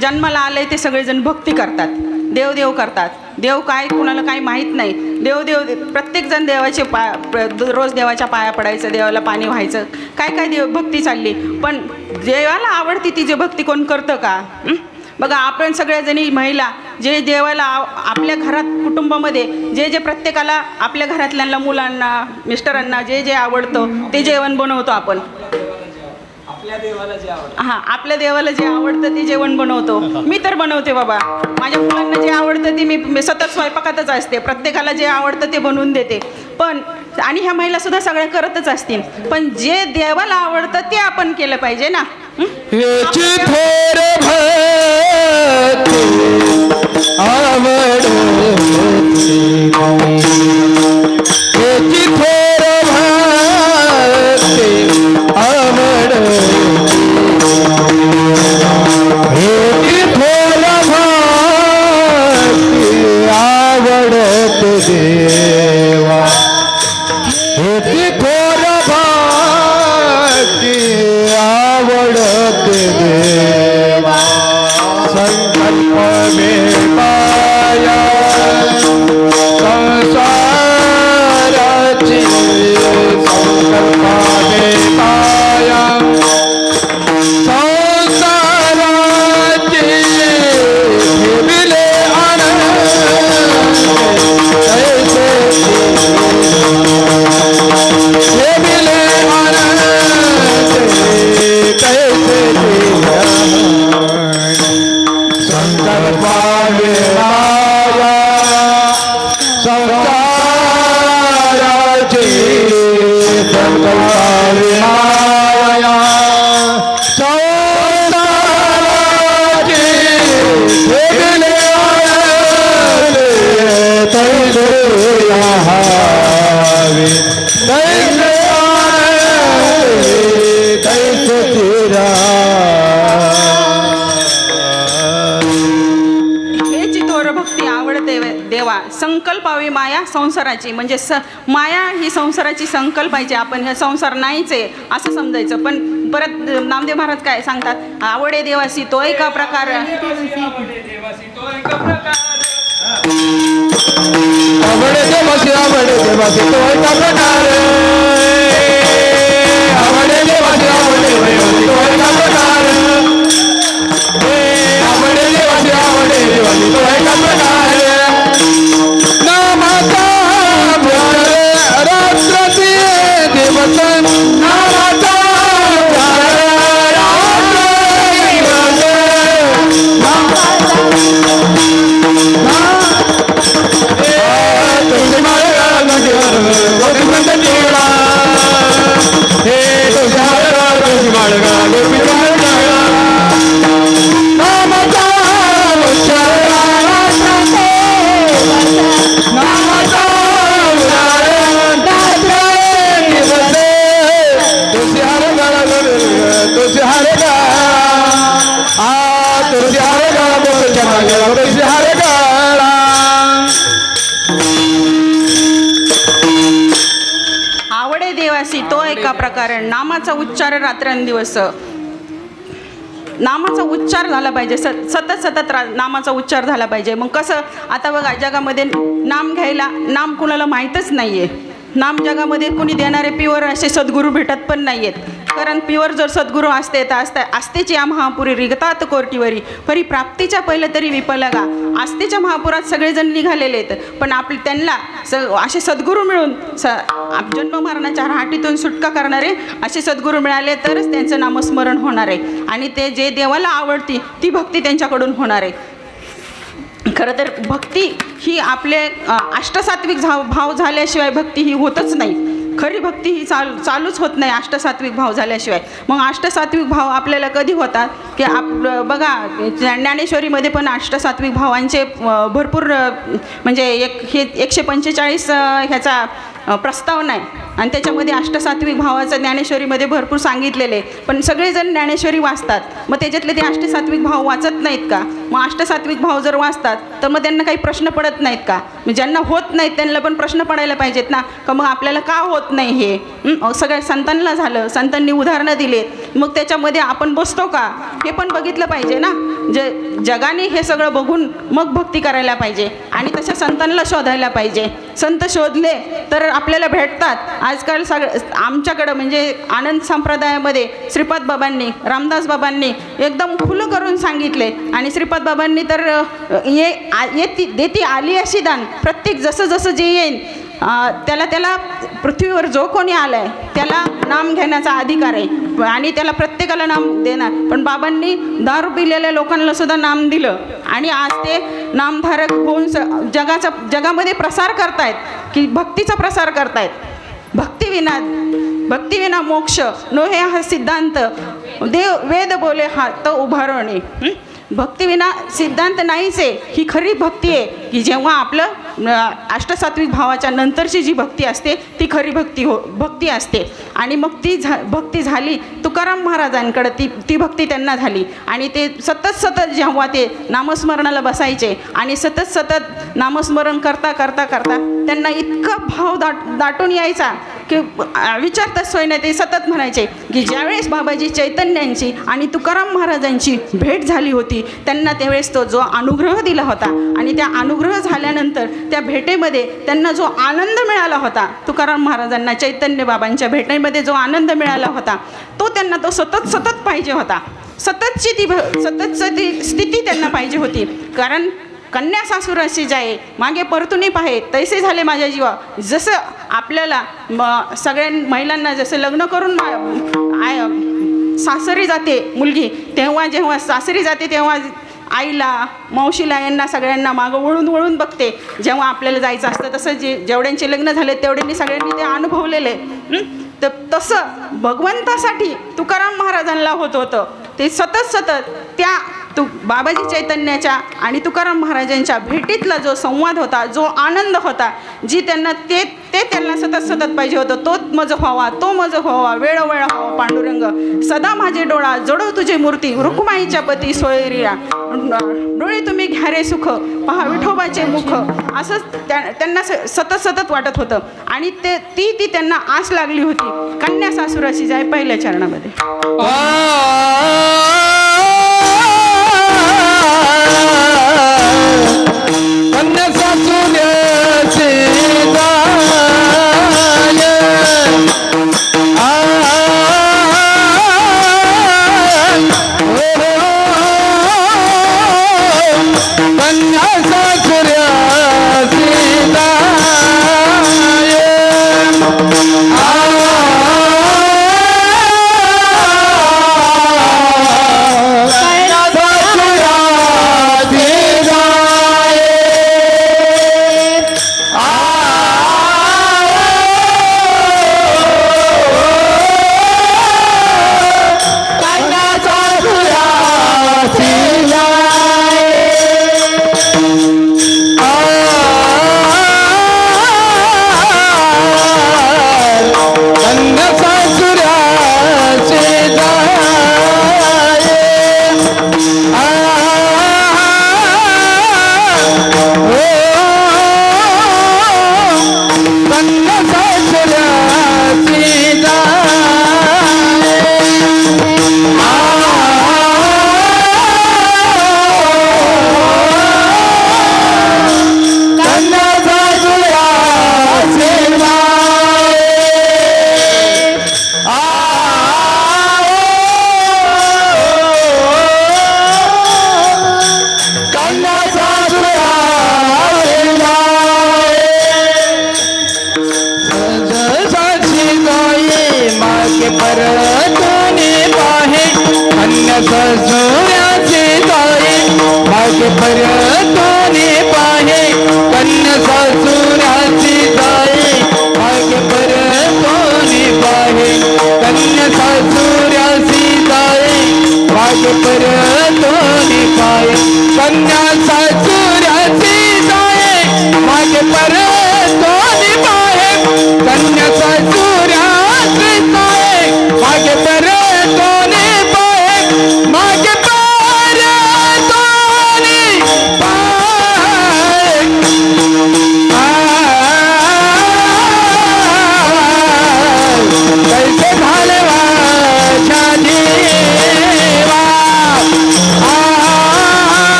जन्माला आले ते सगळेजण भक्ती करतात, देव करतात. देव काय कुणाला काही माहीत नाही. प्रत्येकजण देवाचे रोज देवाच्या पाया पडायचं, देवाला पाणी व्हायचं, काय देव भक्ती चालली. पण देवाला आवडती ती जी भक्ती कोण करतं का? बघा, आपण सगळ्याजणी महिला जे देवाला आपल्या घरात कुटुंबामध्ये जे प्रत्येकाला आपल्या घरातल्यांना, मुलांना, मिस्टरांना जे आवडतं ते जेवण बनवतो आपण. हां, आपल्या देवाला जे आवडतं ते जेवण बनवतो. मी तर बनवते बाबा. माझ्या मुलांना जे आवडतं ते मी सतत स्वयंपाकातच असते. प्रत्येकाला जे आवडतं ते बनवून देते. पण आणि ह्या महिलासुद्धा सगळ्या करतच असतील. पण जे देवाला आवडतं ते आपण केलं पाहिजे ना. याची थोर भक्ती आवडते, याची थोर भक्ती आवडते, याची थोर भक्ती आवडते देवा, याची थोर भक्ती आवडते देवा. संकल्प में पाया संसाराची, संकल्प में पाया संसाराची, ठेविले आनंद कैसे, ठेविले आनंद कैसे दिया. संकल्पा माया संसाराची, संकल्पा माया संसाराची, ठेविले आनंद तैसे राहावे, तैसे आनंद तैसे तेरा. हेची थोर भक्ती आवडते देवा. संकल्पावी माया संसाराची, म्हणजे माया ही संसाराची संकल्पायची. आपण हे संसार नाहीच आहे असं समजायचं. पण परत नामदेव महाराज काय सांगतात, आवडे देवासी तो एका प्रकार, आवडे देवासी तो एका प्रकार, आवडे देवासी तो एका प्रकार, आवडे देवासी तो एका प्रकार, आवडे देवासी तो एका प्रकार. नामाचा रात्री दिवस, नामाचा आवडे देवासी तो एका प्रकार, नामाचा उच्चार रात्रंदिवस. नामाचा उच्चार झाला पाहिजे, सतत नामाचा उच्चार झाला पाहिजे. मग कसं, आता बघा जगामध्ये नाम घ्यायला, नाम कुणाला माहीतच नाही आहे. नाम जगामध्ये कुणी देणारे प्युअर असे सद्गुरू भेटत पण नाही आहेत. कारण प्युअर जर सद्गुरू असते तर आस्तेची या महापुरी रिगतात कोर्टीवरी, परी प्राप्तीच्या पहिलं तरी विपलगा. आस्तेच्या महापुरात सगळेजण निघालेले आहेत. पण त्यांना असे सद्गुरू मिळून जन्म मरणाच्या राहाटीतून सुटका करणारे असे सद्गुरू मिळाले तरच त्यांचं नामस्मरण होणार आहे. आणि ते जे देवाला आवडती ती भक्ती त्यांच्याकडून होणार आहे. खरं तर भक्ती ही आपले अष्टसात्विक भाव झाल्याशिवाय भक्ती ही होतच नाही. खरी भक्ती ही चालूच होत नाही अष्टसात्विक भाव झाल्याशिवाय. मग अष्टसात्विक भाव आपल्याला कधी होतात की बघा ज्ञानेश्वरीमध्ये पण अष्टसात्विक भावांचे भरपूर म्हणजे हे 145 ह्याचा प्रस्तावना आहे. आणि त्याच्यामध्ये अष्टसात्विक भावाचं ज्ञानेश्वरीमध्ये भरपूर सांगितलेले आहे. पण सगळेजण ज्ञानेश्वरी वाचतात, मग त्याच्यातले ते अष्टसात्विक भाव वाचत नाहीत का? मग अष्टसात्विक भाव जर वाचतात तर मग त्यांना काही प्रश्न पडत नाहीत का? मग ज्यांना होत नाहीत त्यांना पण प्रश्न पडायला पाहिजेत ना, का मग आपल्याला का होत नाही हे? सगळ्या संतांना झालं, संतांनी उदाहरणं दिलेत, मग त्याच्यामध्ये आपण बसतो का हे पण बघितलं पाहिजे ना. जगाने हे सगळं बघून मग भक्ती करायला पाहिजे आणि तशा संतांना शोधायला पाहिजे. संत शोधले तर आपल्याला भेटतात. आजकाल आमच्याकडं म्हणजे आनंद संप्रदायामध्ये श्रीपाद बाबांनी, रामदास बाबांनी एकदम खुलं करून सांगितले आणि श्रीपाद बाबांनी तर देती आली अशी दान, प्रत्येक जसं जसं जे येईल त्याला पृथ्वीवर जो कोणी आला आहे त्याला नाम घेण्याचा अधिकार आहे आणि त्याला प्रत्येकाला नाम देणार. पण बाबांनी दारू पिलेल्या लोकांना सुद्धा नाम दिलं आणि आज ते नामधारक होऊन जगामध्ये प्रसार करतायत की भक्तीचा प्रसार करतायत. भक्तिविना मोक्ष नो हे हा सिद्धांत देव वेद बोले हात उभारणे. भक्तिविना सिद्धांत नाहीच आहे. ही खरी भक्ती आहे की जेव्हा आपलं अष्टसात्विक भावाच्या नंतरची जी भक्ती असते ती खरी भक्ती असते. आणि मग ती भक्ती झाली तुकाराम महाराजांकडं ती भक्ती त्यांना झाली आणि ते सतत जेव्हा ते नामस्मरणाला बसायचे आणि सतत नामस्मरण करता त्यांना इतका भाव दाटून यायचा की विचारताच सोय नाही. ते सतत म्हणायचे की ज्यावेळेस बाबाजी चैतन्यांची आणि तुकाराम महाराजांची भेट झाली होती त्यांना त्यावेळेस तो जो अनुग्रह दिला होता आणि त्या अनुग्रह झाल्यानंतर त्या भेटेमध्ये त्यांना जो आनंद मिळाला होता, तुकाराम महाराजांना चैतन्य बाबांच्या भेटेमध्ये जो आनंद मिळाला होता तो त्यांना तो सतत पाहिजे होता. सततची ती स्थिती त्यांना पाहिजे होती. कारण कन्या सासुराशी जाये मागे परतुनी पाहे तैसे झाले माझ्या जीवा. जसं आपल्याला सगळ्या महिलांना जसं लग्न करून सासरी जाते मुलगी, जेव्हा सासरी जाते तेव्हा आईला मावशीला यांना सगळ्यांना मागं वळून बघते. जेव्हा आपल्याला जायचं असतं तसं जेवढ्यांचे लग्न झाले तेवढ्यांनी सगळ्यांनी ते अनुभवलेले. तर तसं भगवंतासाठी तुकाराम महाराजांना होतं. ते सतत त्या बाबाजी चैतन्याच्या आणि तुकाराम महाराजांच्या भेटीतला जो संवाद होता, जो आनंद होता, जी त्यांना ते त्यांना सतत पाहिजे होतं. तो मज व्हावा वेळोवेळ व्हावा पांडुरंग. सदा माझे डोळा जडो तुझे मूर्ती रुक्माईच्या पती सोयरिया. डोळे तुम्ही घ्या रे सुख पहा विठोबाचे मुख. असंच त्यांना सतत वाटत होतं आणि ती त्यांना आस लागली होती. कन्या सासुराशी जाय पहिल्या चरणामध्ये. कन्या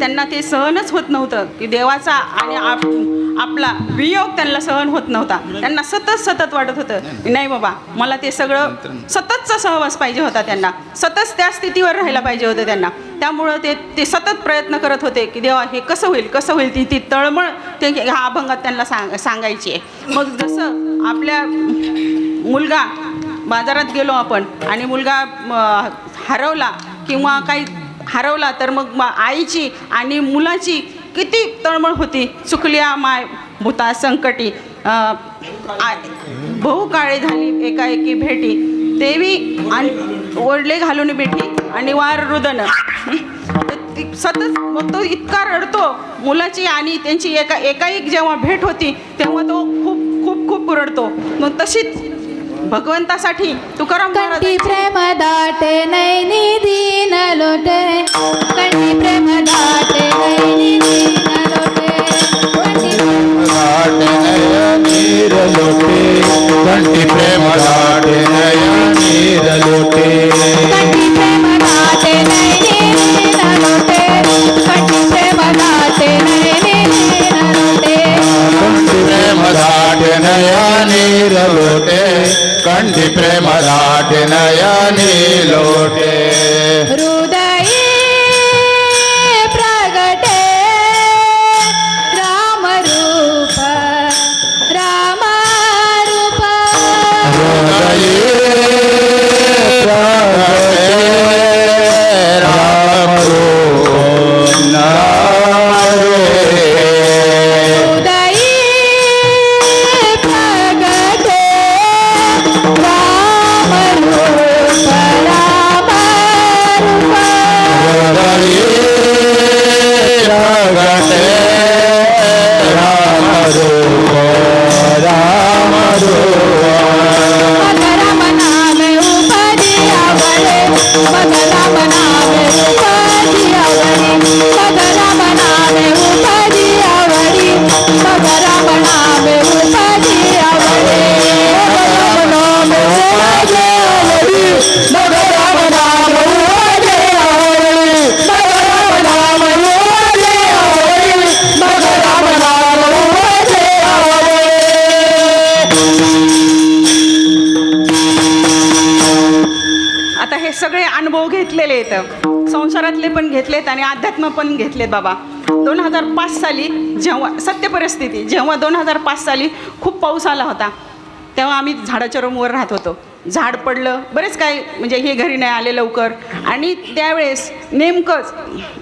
त्यांना ते सहनच होत नव्हतं की देवाचा आणि आपला वियोग त्यांना सहन होत नव्हता. त्यांना सतत वाटत होतं नाही बाबा मला ते सगळं सततचा सहवास पाहिजे होता, त्यांना सतत त्या स्थितीवर राहायला पाहिजे होतं त्यांना. त्यामुळं ते सतत प्रयत्न करत होते की देवा हे कसं होईल ती तळमळ ते ह्या अभंगात त्यांना सांगायची आहे. मग जसं आपल्या मुलगा बाजारात गेलो आपण आणि मुलगा हरवला किंवा काही हरवला तर मग आईची आणि मुलाची किती तळमळ होती. चुकल्या माय भूता संकटी बहु काळे झाली एकाएकी भेटी देवी आणि ओढले घालून बेठी आणि वार रुदन. सतत मग तो इतका रडतो मुलाची आणि त्यांची एकाएक जेव्हा भेट होती तेव्हा तो खूप खूप खूप रडतो. मग तशीच भगवंतासाठी तुकाराम कंठी प्रेम दाटे नैनी दीन लोटे, कंठी प्रेम दाटे नैनी दीन लोटे, कंठी नीर लोटे, कंठी प्रेम दाटे नीर लोटे, कंठी प्रेम दाटे नैनी दीन लोटे, कंठी प्रेम दाटे नैनी दीन लोटे, कंठी प्रेम दाटे नीर लोटे, कंठी प्रेम दाटे नीर लोटे. हृदयी प्रगटे राम रूप, राम रूप, हृदये राम रूप नारे. हृदयी प्रगटे राम रूप, राम रूप, हृदये प्रगटे राम रूप राम रूप. मग राम नाम उपदिया वळे, मग राम नाम उपदिया वळी, मग राम नाम उपदिया वळी, मग राम नाम उपदिया वळे, मग राम नाम उपदिया वळी, मग राम नाम उपदिया वळी, मग राम नाम उपदिया वळी, मग राम नाम उपदिया वळी. आता हे सगळे अनुभव घेतलेले आहेत, संसारातले पण घेतलेत आणि अध्यात्म पण घेतलेत बाबा. 2005 साली जेव्हा सत्य परिस्थिती, जेव्हा 2005 साली खूप पाऊस आला होता तेव्हा आम्ही झाडाच्या रूमवर राहत होतो. झाड पडलं, बरेच काही म्हणजे हे घरी नाही आले लवकर. आणि त्यावेळेस नेमकंच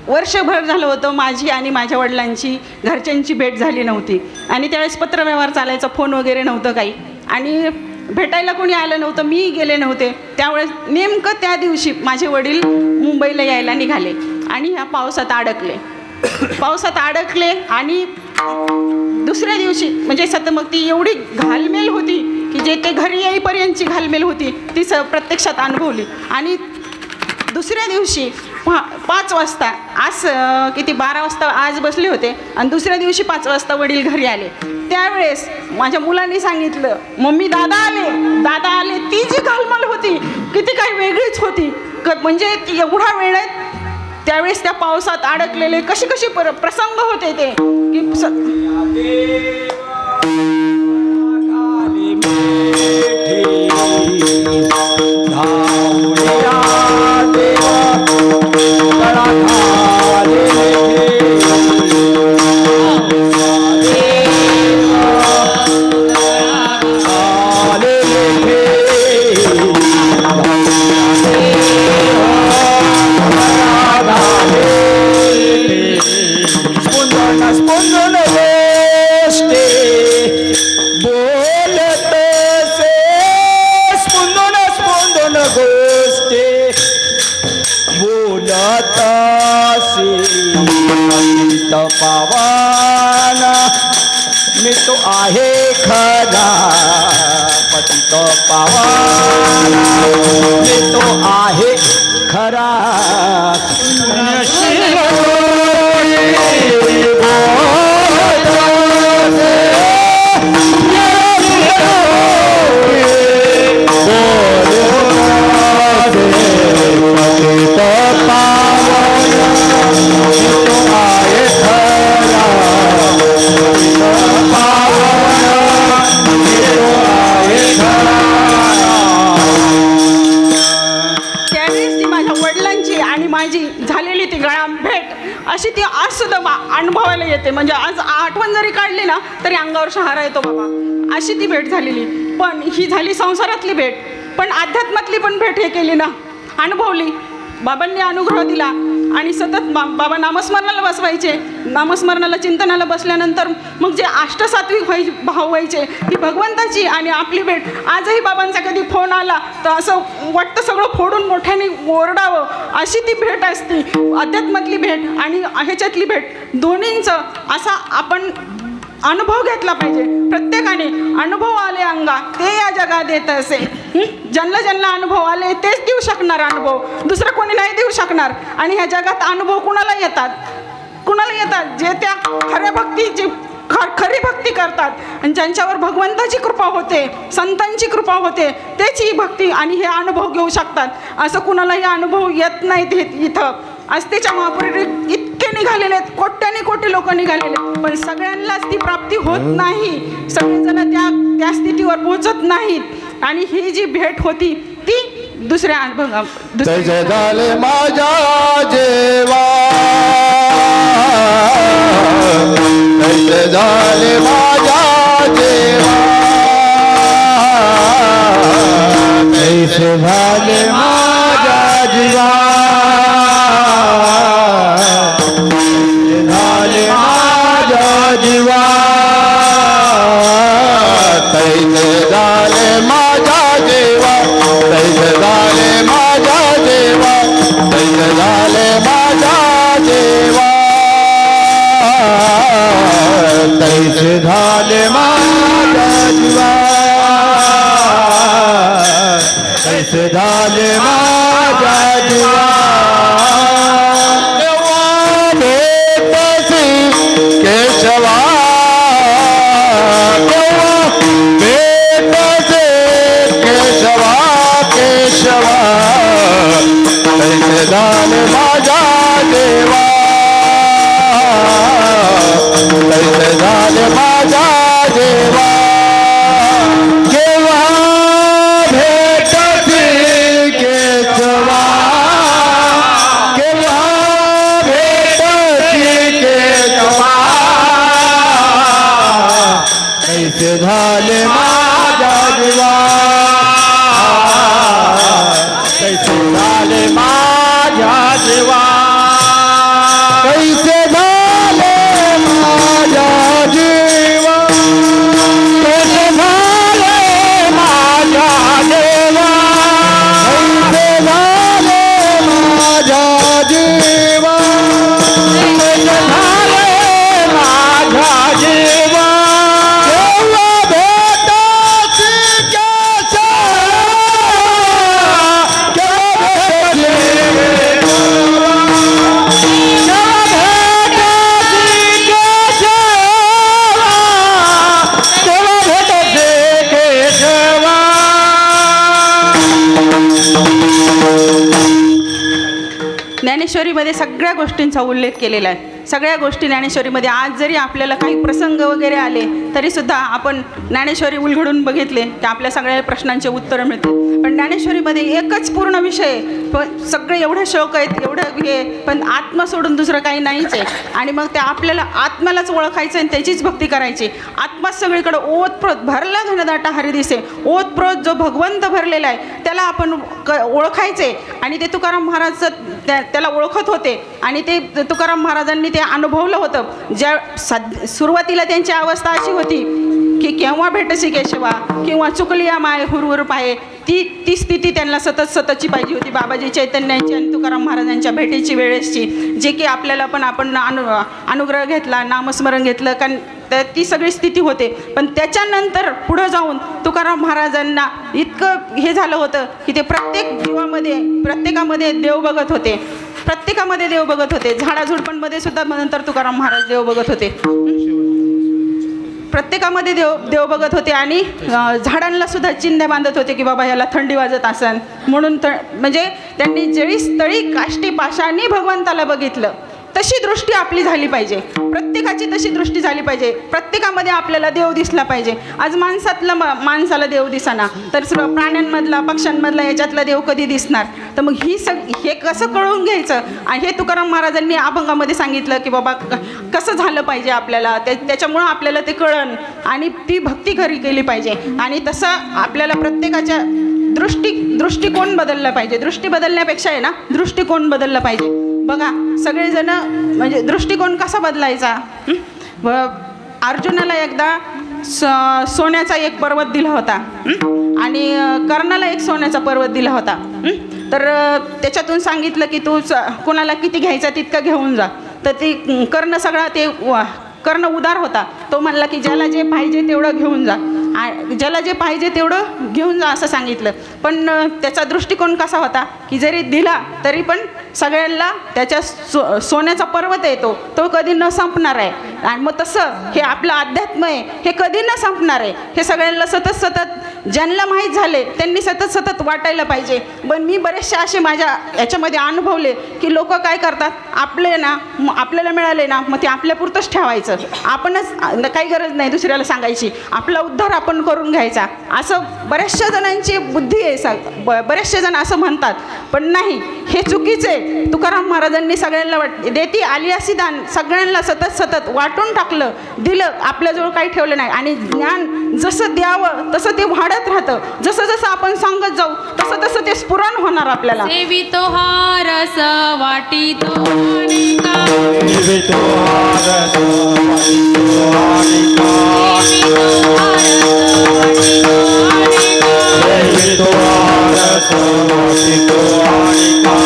वर्षभर झालं होतं माझी आणि माझ्या वडिलांची घरच्यांची भेट झाली नव्हती. आणि त्यावेळेस पत्रव्यवहार चालायचा, फोन वगैरे नव्हतं काही, आणि भेटायला कोणी आलं नव्हतं, मी गेले नव्हते. त्यावेळेस नेमकं त्या दिवशी माझे वडील मुंबईला यायला निघाले आणि ह्या पावसात अडकले आणि दुसऱ्या दिवशी म्हणजे मग ती एवढी घालमेल होती की जे ते घरी येईपर्यंतची घालमेल होती ती प्रत्यक्षात अनुभवली. आणि दुसऱ्या दिवशी 5 वाजता, आज किती 12 वाजता आज बसले होते आणि दुसऱ्या दिवशी 5 वाजता वडील घरी आले. त्यावेळेस माझ्या मुलांनी सांगितलं मम्मी दादा आले. ती जी घालमेल होती किती काही वेगळीच होती. म्हणजे एवढा वेळ त्यावेळेस त्या पावसात अडकलेले कशी प्रसंग होते ते की पावाना मी तो आहे खरा पतित पावाना मी तो आहे खरा. पतित पावाना मी तो अनुभवायला येते. म्हणजे आज आठवण जरी काढली ना तरी अंगावर शहारा येतो बाबा. अशी ती भेट झालेली. पण ही झाली संसारातली भेट. पण अध्यात्मातली पण भेट हे केली ना, अनुभवली. बाबांनी अनुग्रह दिला आणि सतत बाबा नामस्मरणाला बसवायचे. नामस्मरणाला चिंतनाला बसल्यानंतर मग जे अष्टसात्विक भाव व्हायचे ती भगवंताची आणि आपली भेट. आजही बाबांचा कधी फोन आला तर असं वाटतं सगळं फोडून मोठ्याने ओरडावं, अशी ती भेट असते. अध्यात्मातली भेट आणि ह्याच्यातली भेट दोन्हींचं असा आपण अनुभव घेतला पाहिजे. प्रत्येकाने अनुभव आले अंगा ते या जगात येत असे. ज्यांना ज्यांना अनुभव आले तेच देऊ शकणार अनुभव, दुसरं कोणी नाही देऊ शकणार. आणि ह्या जगात अनुभव कुणाला येतात? कुणाला येतात? जे त्या खऱ्या भक्तीची खरी भक्ती करतात आणि ज्यांच्यावर भगवंताची कृपा होते, संतांची कृपा होते, तेच ही भक्ती आणि हे अनुभव घेऊ शकतात. असं कुणालाही अनुभव येत नाहीत. इथं आस्थेच्या महापुरी इतके निघालेले आहेत, कोट्यानी कोटी लोक निघालेले, पण सगळ्यांनाच ती प्राप्ती होत नाही. सगळेजण त्या स्थितीवर पोहोचत नाहीत. आणि ही जी भेट होती ती दुसऱ्या जय झाले माझ्या जेवा, जय झाले माझ्या जेवा, जैसे झाले माझ्या जीवा, झाले माझ्या जीवा, तैसे झाले माझ्या जीवा, तैसे झाले माझ्या जीवा, तैसे झाले माझ्या जीवा, तैसे झाले माझ्या जीवा, तैसे झाले माझ्या जीवा. केव्हा भेटसी केशवा, केव्हा भेटसी केशवा, केशवा, तैसे झाले माझ्या देवा, तैसे झाले माझ्या देवा. केव्हा भेटसी केशवा, केव्हा भेटसी केशवा, तैसे झाले माझ्या जीवा, तैसे झाले माझ्या जीवा, तैसे झाले माझ्या जीवा, तैसे झाले माझ्या देवा, तैसे झाले माझ्या जीवा, तैसे झाले माझ्या जीवा. केव्हा भेटसी केशवा, केव्हा भेटसी केशवा, केव्हा भेटसी केशवा. ज्ञानेश्वरीमध्ये सगळ्या गोष्टींचा उल्लेख केलेला आहे. सगळ्या गोष्टी ज्ञानेश्वरीमध्ये. आज जरी आपल्याला काही प्रसंग वगैरे आले तरीसुद्धा आपण ज्ञानेश्वरी उलगडून बघितले की आपल्या सगळ्या प्रश्नांचे उत्तरं मिळते. पण ज्ञानेश्वरीमध्ये एकच पूर्ण विषय, पण सगळे एवढे शौक आहेत, एवढं हे, पण आत्मा सोडून दुसरं काही नाहीच आहे. आणि मग ते आपल्याला आत्म्यालाच ओळखायचं आणि त्याचीच भक्ती करायची. आत्माच सगळीकडे ओतप्रोत भरला घनदाटा हरी दिसे. ओतप्रोत जो भगवंत भरलेला आहे त्याला आपण ओळखायचे. आणि ते तुकाराम महाराज त्याला ओळखत होते आणि ते तुकाराम महाराजांनी ते अनुभवलं होतं. ज्या सुरुवातीला त्यांची अवस्था अशी होती की केव्हा भेटसी केशवा किंवा चुकली या माय हुरहुर पाहे, ती स्थिती त्यांना सततची पाहिजे होती. बाबाजी चैतन्याची आणि तुकाराम महाराजांच्या भेटीची वेळेसची, जे की आपल्याला पण आपण अनुग्रह घेतला, नामस्मरण घेतलं, कारण ती सगळी स्थिती होते. पण त्याच्यानंतर पुढं जाऊन तुकाराम महाराजांना इतकं हे झालं होतं की ते प्रत्येक जीवामध्ये प्रत्येकामध्ये देव बघत होते. प्रत्येकामध्ये देव बघत होते. झाडाझुडपांमध्ये सुद्धा नंतर तुकाराम महाराज देव बघत होते. प्रत्येकामध्ये देव बघत होते. आणि झाडांना सुद्धा चिंध्या बांधत होते की बाबा याला थंडी वाजत असन म्हणून. म्हणजे त्यांनी जळी स्थळी काष्टी पाशांनी भगवंताला बघितलं. तशी दृष्टी आपली झाली पाहिजे, प्रत्येकाची तशी दृष्टी झाली पाहिजे. प्रत्येकामध्ये आपल्याला देव दिसला पाहिजे. आज माणसाला देव दिसना तर प्राण्यांमधला पक्ष्यांमधला याच्यातला देव कधी दिसणार? तर मग हे कसं कळून घ्यायचं? आणि हे तुकाराम महाराजांनी अभंगामध्ये सांगितलं की बाबा कसं झालं पाहिजे आपल्याला, त्याच्यामुळं आपल्याला ते कळण आणि ती भक्ती खरी केली पाहिजे. आणि तसं आपल्याला प्रत्येकाच्या दृष्टिकोन बदलला पाहिजे. दृष्टी बदलण्यापेक्षा आहे ना, दृष्टिकोन बदलला पाहिजे. बघा सगळेजण म्हणजे दृष्टिकोन कसा बदलायचा? अर्जुनाला एकदा सोन्याचा एक पर्वत दिला होता आणि कर्णाला एक सोन्याचा पर्वत दिला होता. तर त्याच्यातून सांगितलं की तू कोणाला किती घ्यायचा तितका घेऊन जा. तर ती कर्ण उदार होता. तो म्हणला की ज्याला जे पाहिजे तेवढं घेऊन जा, ज्याला जे पाहिजे तेवढं घेऊन जा असं सांगितलं. पण त्याचा दृष्टिकोन कसा होता की जरी दिला तरी पण सगळ्यांना त्याच्या सोन्याचा पर्वत येतो तो कधी न संपणार आहे. आणि मग तसं हे आपलं अध्यात्म आहे, हे कधी न संपणार आहे. हे सगळ्यांना सतत ज्यांना माहीत झाले त्यांनी सतत वाटायला पाहिजे. पण मी बरेचसे असे माझ्या याच्यामध्ये अनुभवले की लोक काय करतात, आपल्याला मिळाले ना मग ते आपल्यापुरतंच ठेवायचं, आपणच काही गरज नाही दुसऱ्याला सांगायची, आपला उद्धार आपण करून घ्यायचा. असं बऱ्याचशा जणांची बुद्धी आहे. बरेचसे जण असं म्हणतात, पण नाही, हे चुकीचं आहे. तुकाराम महाराजांनी सगळ्यांना देती आली अशी दान, सगळ्यांना सतत वाटून टाकलं, दिलं, आपल्याजवळ काही ठेवलं नाही. आणि ज्ञान जसं द्यावं तसं ते वाढत राहतं. जसं आपण सांगत जाऊ तसं ते स्फुरण होणार आपल्याला. सेवितो हा रस वाटितो अनेका, सेवितो हा रस वाटितो अनेका, सेवितो हा रस वाटितो अनेका,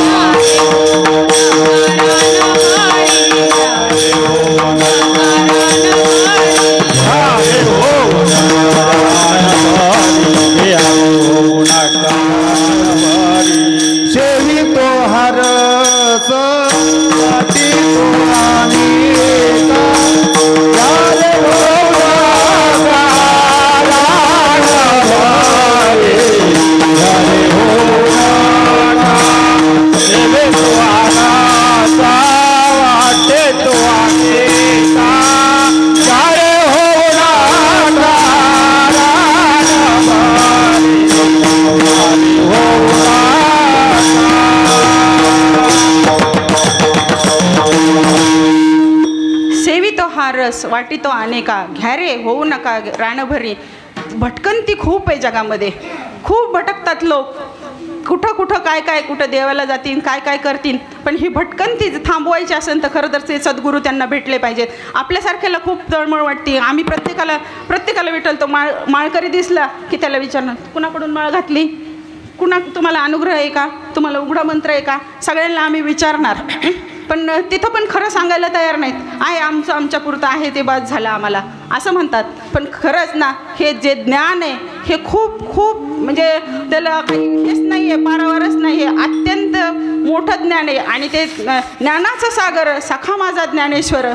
सेवितो हा रस वाटितो अनेका, यारे रस वाटितो अनेका, घ्या रे होऊ नका रानभरी. भटकंती खूप आहे जगामध्ये, खूप भटकतात लोक. कुठं काय कुठं देवाला जातील, काय करतील. पण ही भटकंती थांबवायची असेल तर खरं तर ते सद्गुरू त्यांना भेटले पाहिजेत. आपल्यासारख्याला खूप तळमळ वाटते. आम्ही प्रत्येकाला विठ्ठल माळकरी दिसला की त्याला विचारणार, कुणाकडून माळ घातली, तुम्हाला अनुग्रह आहे का, तुम्हाला उघडा मंत्र आहे का, सगळ्यांना आम्ही विचारणार. पण तिथं पण खरं सांगायला तयार नाहीत. आहे आमच्या पुरतं आहे ते बास झालं आम्हाला असं म्हणतात. पण खरंच ना, हे जे ज्ञान आहे हे खूप म्हणजे त्याला काही हेच नाही आहे, पारावारच नाही आहे. अत्यंत मोठं ज्ञान आहे. आणि ते ज्ञानाचा सागर सखा माझा ज्ञानेश्वर,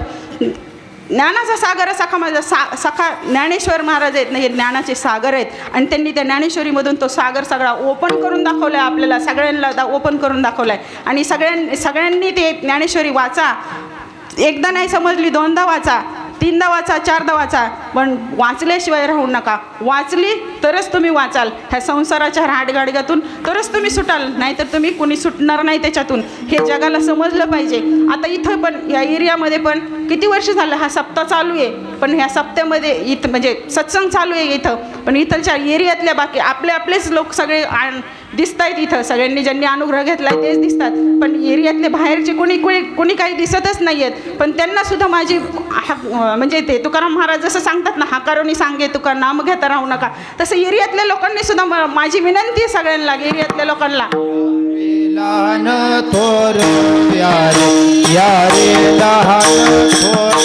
ज्ञानाचा सागर सखा माझा सखा ज्ञानेश्वर महाराज आहेत ना, हे ज्ञानाचे सागर आहेत. आणि त्यांनी त्या ज्ञानेश्वरीमधून तो सागर सगळा ओपन करून दाखवला आहे आपल्याला, सगळ्यांना ओपन करून दाखवला आहे. आणि सगळ्यांनी ते ज्ञानेश्वरी वाचा. एकदा नाही समजली, दोनदा वाचा, तीनदा वाचा, चारदा वाचा, पण वाचल्याशिवाय राहू नका. वाचली तरच तुम्ही वाचाल ह्या संसाराच्या राडगाडग्यातून, तरच तुम्ही सुटाल, नाहीतर तुम्ही कोणी सुटणार नाही त्याच्यातून. हे जगाला समजलं पाहिजे. आता इथं पण या एरियामध्ये पण किती वर्ष झालं हा सप्ताह चालू आहे. पण ह्या सप्त्यामध्ये इथं म्हणजे सत्संग चालू आहे इथं, पण इथलच्या एरियातल्या बाकी आपलेच लोक सगळे दिसत आहेत इथं. सगळ्यांनी ज्यांनी अनुग्रह घेतला आहे तेच दिसतात. पण एरियातले बाहेरचे कोणी काही दिसतच नाही आहेत. पण त्यांनासुद्धा माझी म्हणजे ते तुकाराम महाराज जसं सांगतात ना, हाकारोनी सांगे तुका नाम घेता राहू नका, तसं एरियातल्या लोकांनी सुद्धा माझी विनंती आहे सगळ्यांना, एरियातल्या लोकांना, लहान थोर यारे लहान थोर,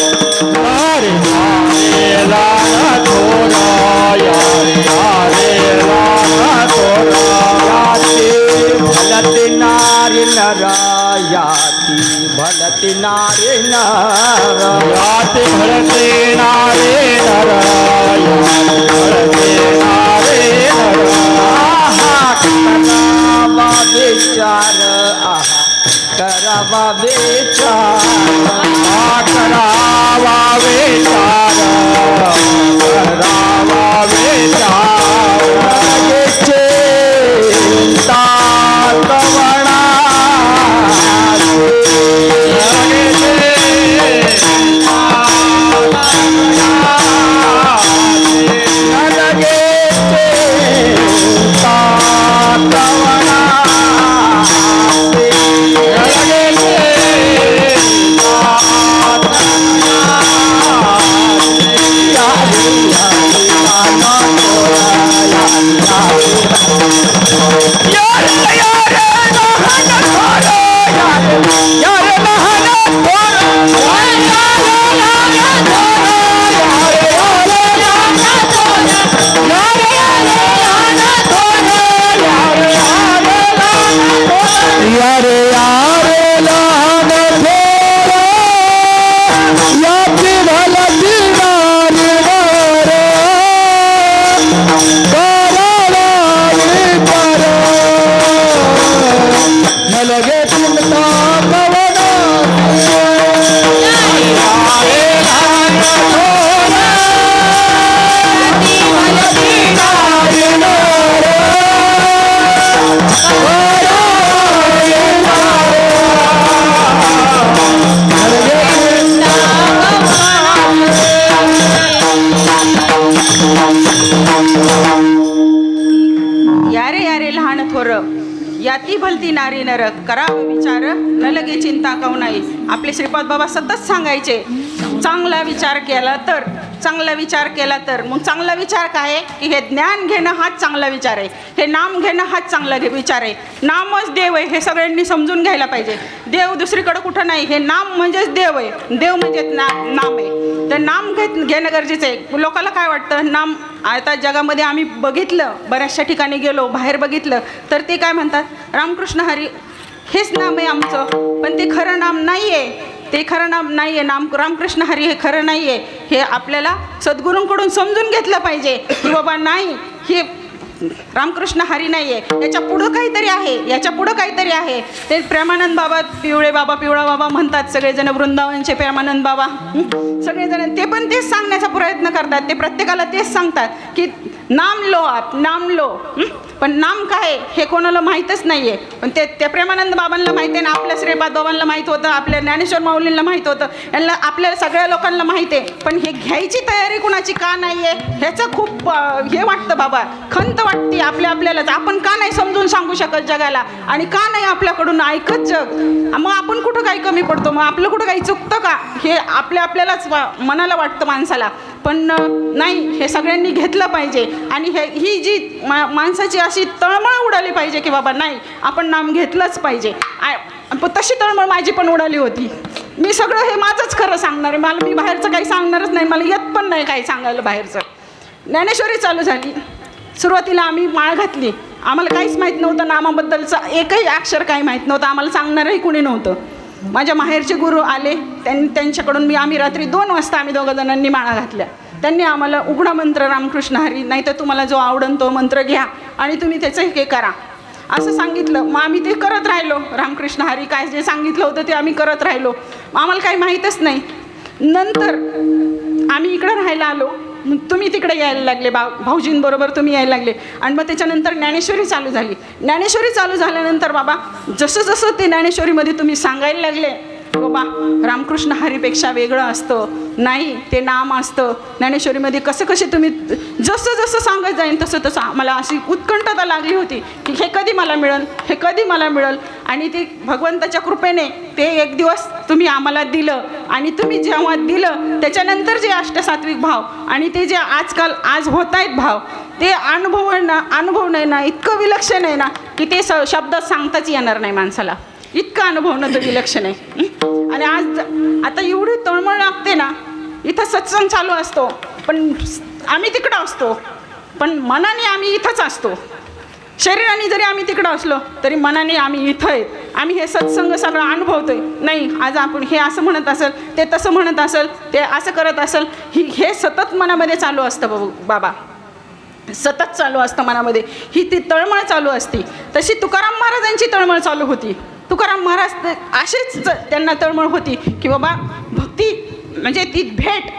यारे लहान थोर, यारे लहान थोर, याती भलती नारी नर, याती भलती नारी नर, याती भलती नारी नर, याती भलती नारी नर. करावा विचार, करावा विचार, विचार करावा विचार चिंता कवना याती भलती नारी नर करावं विचार न लगे चिंता काऊ नाही. आपले श्रीपाद बाबा सतत सांगायचे चांगला विचार केला तर, चांगला विचार केला तर. मग चांगला विचार काय आहे की हे ज्ञान घेणं हाच चांगला विचार आहे, हे नाम घेणं हाच चांगला विचार आहे. नामच देव आहे हे सगळ्यांनी समजून घ्यायला पाहिजे. देव दुसरीकडे कुठं नाही, हे नाम म्हणजेच देव आहे, देव म्हणजेच नाम आहे. तर नाम घेणं गरजेचं आहे. लोकांना काय वाटतं नाम, आता जगामध्ये आम्ही बघितलं, बऱ्याचशा ठिकाणी गेलो, बाहेर बघितलं तर ते काय म्हणतात रामकृष्ण हरी हेच नाम आहे आमचं, पण ते खरं नाम नाही आहे, ते खरं नाम नाही आहे. रामकृष्ण हरी हे खरं नाही आहे. हे आपल्याला सद्गुरूंकडून समजून घेतलं पाहिजे की बाबा नाही, हे रामकृष्ण हरी नाही आहे, याच्या पुढं काहीतरी आहे, याच्या पुढं काहीतरी आहे. ते प्रेमानंद बाबा, पिवळा बाबा म्हणतात सगळेजण, वृंदावनचे प्रेमानंद बाबा सगळेजण ते पण तेच सांगण्याचा प्रयत्न करतात. ते प्रत्येकाला तेच सांगतात की नाम लो आप, नाम लो. पण नाम काय हे कोणाला माहीतच नाही आहे. पण ते प्रेमानंद बाबांना माहिती आहे ना, आपल्या श्रीपाद बाबांना माहीत होतं, आपल्या ज्ञानेश्वर माऊलींना माहीत होतं, यांना आपल्या सगळ्या लोकांना माहिती आहे. पण हे घ्यायची तयारी कुणाची का नाही आहे ह्याचं खूप हे वाटतं बाबा, खंत वाटते आपल्यालाच. आपण का नाही समजून सांगू शकत जगाला, आणि का नाही आपल्याकडून ऐकत जग. मग आपण कुठं काही कमी पडतो, मग आपलं कुठं काही चुकतं का हे आपल्यालाच मनाला वाटतं माणसाला. पण नाही, हे सगळ्यांनी घेतलं पाहिजे. आणि ही जी माणसाची अशी तळमळ उडाली पाहिजे की बाबा नाही, आपण नाम घेतलंच पाहिजे. तशी तळमळ माझी पण उडाली होती. मी सगळं हे माझंच खरं सांगणार आहे, मी बाहेरचं काही सांगणारच नाही, मला येत पण नाही काही सांगायला बाहेरचं. ज्ञानेश्वरी चालू झाली, सुरुवातीला आम्ही माळ घातली, आम्हाला काहीच माहीत नव्हतं, नामाबद्दलचं एकही अक्षर काही माहीत नव्हतं, आम्हाला सांगणारही कुणी नव्हतं. माझ्या माहेरचे गुरु आले, त्यांच्याकडून आम्ही रात्री 2 वाजता आम्ही दोघं जणांनी माळा घातल्या. त्यांनी आम्हाला उघडा मंत्र रामकृष्ण हरी, नाही तर तुम्हाला जो आवडन तो मंत्र घ्या आणि तुम्ही त्याचं हे करा असं सांगितलं. मग आम्ही ते करत राहिलो, रामकृष्ण हरी काय जे सांगितलं होतं ते आम्ही करत राहिलो. आम्हाला काही माहीतच नाही. नंतर आम्ही इकडं राहायला आलो, तुम्ही तिकडे यायला लागले, भाऊजींबरोबर तुम्ही यायला लागले. आणि मग त्याच्यानंतर ज्ञानेश्वरी चालू झाली. ज्ञानेश्वरी चालू झाल्यानंतर बाबा जसं जसं ते ज्ञानेश्वरीमध्ये तुम्ही सांगायला लागले बाबा रामकृष्ण हरीपेक्षा वेगळं असतं, नाही ते नाम असतं. ज्ञानेश्वरीमध्ये कसे तुम्ही जसं जसं सांगत जाईन तसं तसं मला अशी उत्कंठता लागली होती की हे कधी मला मिळेल, हे कधी मला मिळेल. आणि ते भगवंताच्या कृपेने ते एक दिवस तुम्ही आम्हाला दिलं. आणि तुम्ही जेव्हा दिलं त्याच्यानंतर जे अष्टसात्विक भाव आणि ते जे आज होत आहेत भाव, ते अनुभवणं ना इतकं विलक्षण आहे ना की ते शब्दात सांगताच येणार नाही माणसाला, इतकं अनुभवणं तर विलक्षण आहे. आणि आता एवढी तळमळ लागते ना, इथं सत्संग चालू असतो पण आम्ही तिकडं असतो, पण मनाने आम्ही इथंच असतो. शरीराने जरी आम्ही तिकडं असलो तरी मनाने आम्ही इथं आहेत. आम्ही हे सत्संग सगळं अनुभवतोय. नाही आज आपण हे असं म्हणत असेल, ते तसं म्हणत असेल, ते असं करत असेल, हे सतत मनामध्ये चालू असतं बाबा, सतत चालू असतं मनामध्ये. ही ती तळमळ चालू असते. तशी तुकाराम महाराजांची तळमळ चालू होती. तुकाराम महाराज असेच त्यांना तळमळ होती की बाबा भक्ती म्हणजे ती भेट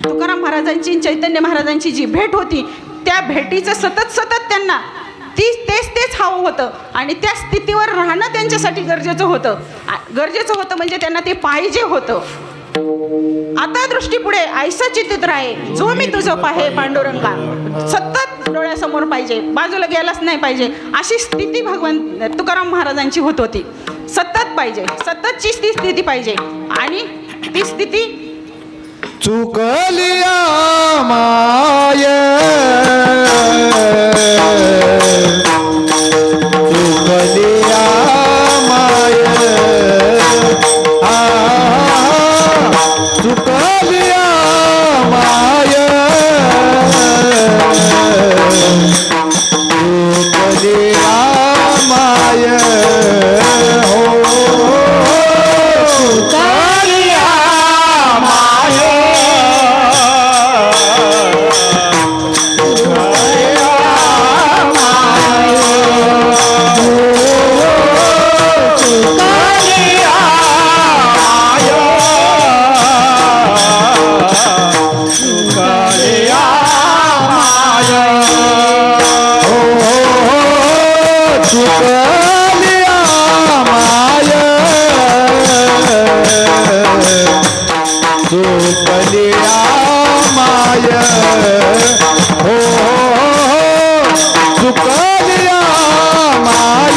तुकाराम महाराजांची आणि चैतन्य महाराजांची जी भेट होती त्या भेटीचं सतत त्यांना तेच हवं होतं आणि त्या स्थितीवर राहणं त्यांच्यासाठी गरजेचं होतं म्हणजे त्यांना ते पाहिजे होतं. आता दृष्टीपुढे ऐसा चित्तित राहे जो मी तुझं पाहे पांडुरंगा, सतत डोळ्यासमोर पाहिजे, बाजूला गेलाच नाही पाहिजे, अशी स्थिती भगवान तुकाराम महाराजांची होत होती. सतत पाहिजे, सततची ती स्थिती पाहिजे आणि ती स्थिती चुकलिया माय चुकलिया माय चुकलिया माय चुकलिया माय हो चुकलिया माय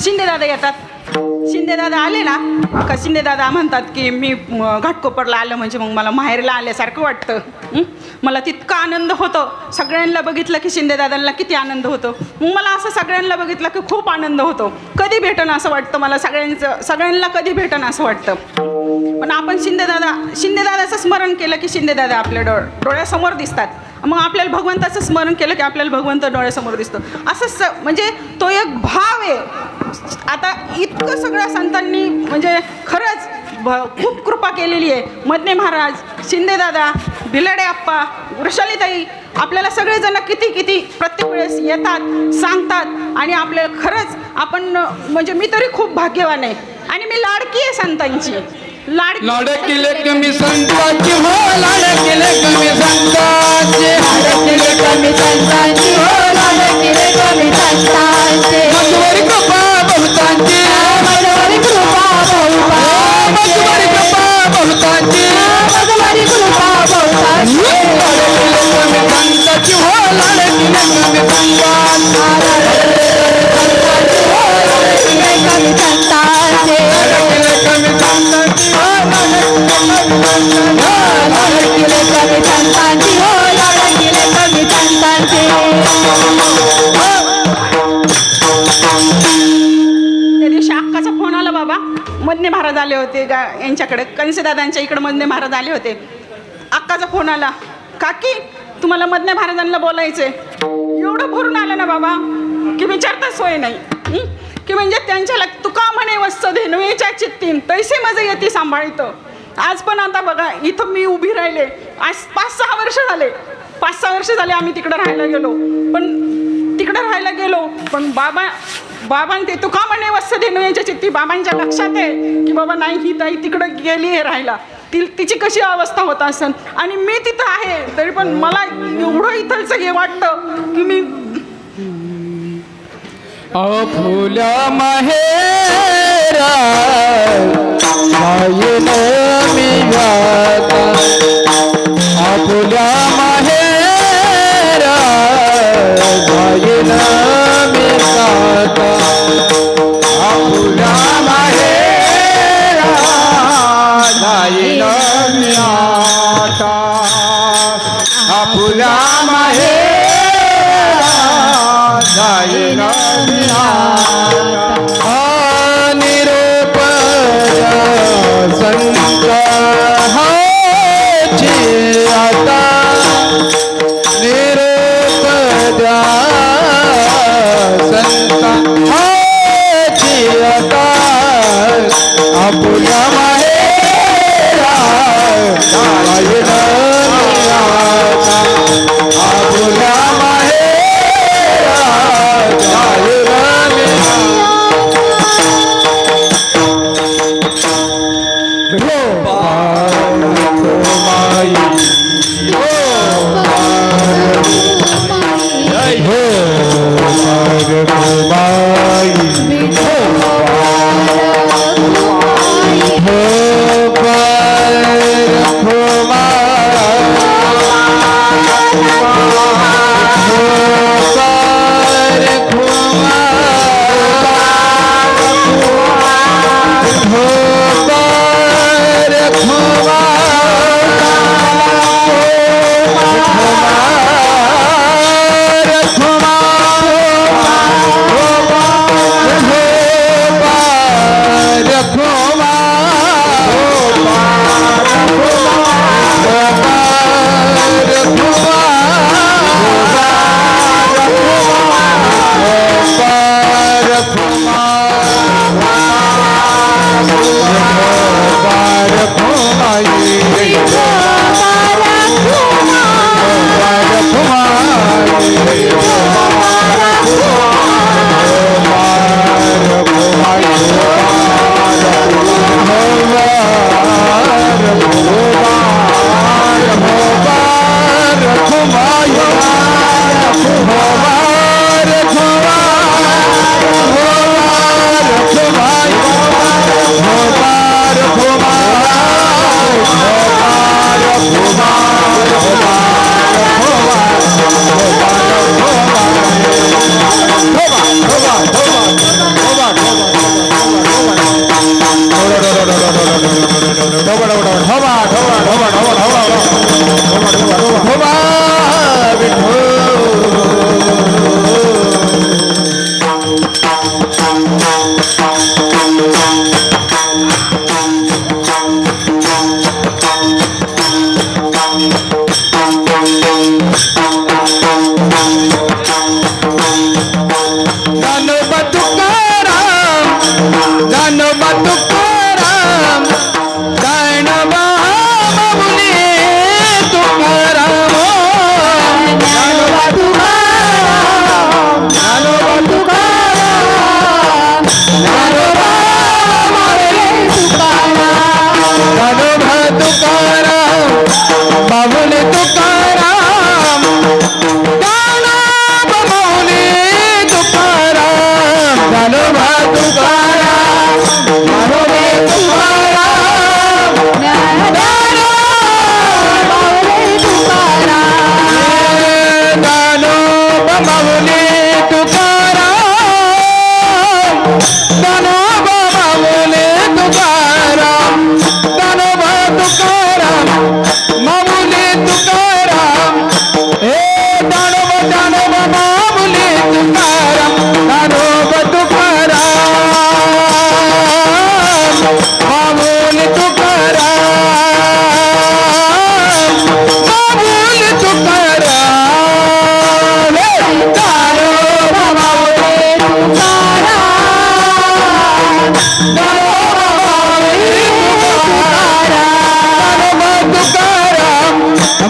शिंदेदादा येतात. शिंदेदादा आले ना का शिंदेदादा म्हणतात की मी घाटकोपरला आलं म्हणजे मग मला माहेरला आल्यासारखं वाटतं. मला तितका आनंद होतो. सगळ्यांना बघितलं की शिंदेदादांना किती आनंद होतो. मग मला असं सगळ्यांना बघितलं की खूप आनंद होतो. कधी भेटणं असं वाटतं मला, सगळ्यांना कधी भेटणं असं वाटतं. पण आपण शिंदेदादाचं स्मरण केलं की शिंदेदादा आपल्या डोळ्यासमोर दिसतात. मग आपल्याला भगवंताचं स्मरण केलं की आपल्याला भगवंत डोळ्यासमोर दिसतो. असं म्हणजे तो एक भाव आहे. आता इतकं सगळ्या संतांनी म्हणजे खरंच खूप कृपा केलेली आहे. मदने महाराज, शिंदेदादा, भिलाडे आप्पा, वृषालीताई, आपल्याला सगळेजण किती प्रत्येक वेळेस येतात, सांगतात आणि आपल्याला खरंच आपण म्हणजे मी तरी खूप भाग्यवान आहे आणि मी लाडकी आहे संतांची. लाडकिले कमी संतांची हो, लाडकिले कमी संतांची, लाडकिले कमी संतांची हो, लाडकिले कमी संतांची, मधुर कृपा बहुतांची, अक्काचा फोन आला बाबा, मधने महाराज आले होते यांच्याकडे, कणसेदादांच्या इकडे मधने महाराज आले होते. अक्काचा फोन आला, काकी तुम्हाला मधने महाराजांना बोलायचे. एवढं भरून आलं ना बाबा की विचारता सोय नाही. की म्हणजे त्यांच्या तुका म्हणे वत्स धेनुवेच्या चित्तीन तैसे माझं येते सांभाळतं. आज पण आता बघा इथं मी उभी राहिले, आज 5-6 वर्ष झाले, 5-6 वर्ष झाले आम्ही तिकडं राहायला गेलो. पण बाबां ते तुका म्हणे वत्स धेनुवेच्या चित्ती, बाबांच्या लक्षात आहे की बाबा नाही ही ताई तिकडं गेली आहे राहायला, तिची कशी अवस्था होत असेल. आणि मी तिथं आहे तरी पण मला एवढं इथलचं हे वाटतं की मी फुल्या माहेरा जाईन मी आता, फुल्या माहेरा जाईन मी आता, फुल्या माहेरा जाईन मी आता, फुल्या माहेरा जाईन मी आता. निरोप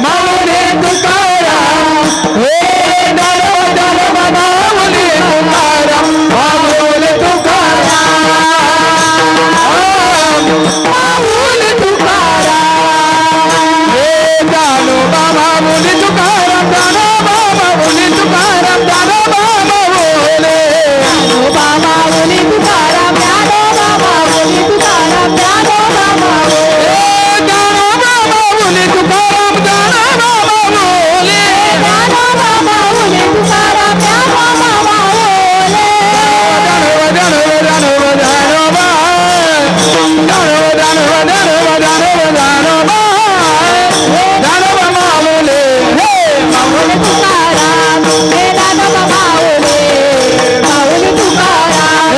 माऊली तुकाराम हे ज्ञानोबा माऊली तुकाराम माऊली तुकाराम माऊली तुकाराम हे ज्ञानोबा माऊली तुकाराम ज्ञानोबा माऊली तुकाराम ज्ञानोबा माऊली माऊली तुकाराम ज्ञानोबा माऊली तुकाराम ज्ञानोबा माऊली ज्ञानोबा माऊली तुकाराम ज्ञानोबा माऊली ज्ञानोबा माऊली तुकाराम ज्ञानोबा माऊली माऊली तुकाराम हे ज्ञानोबा माऊली माऊली तुकाराम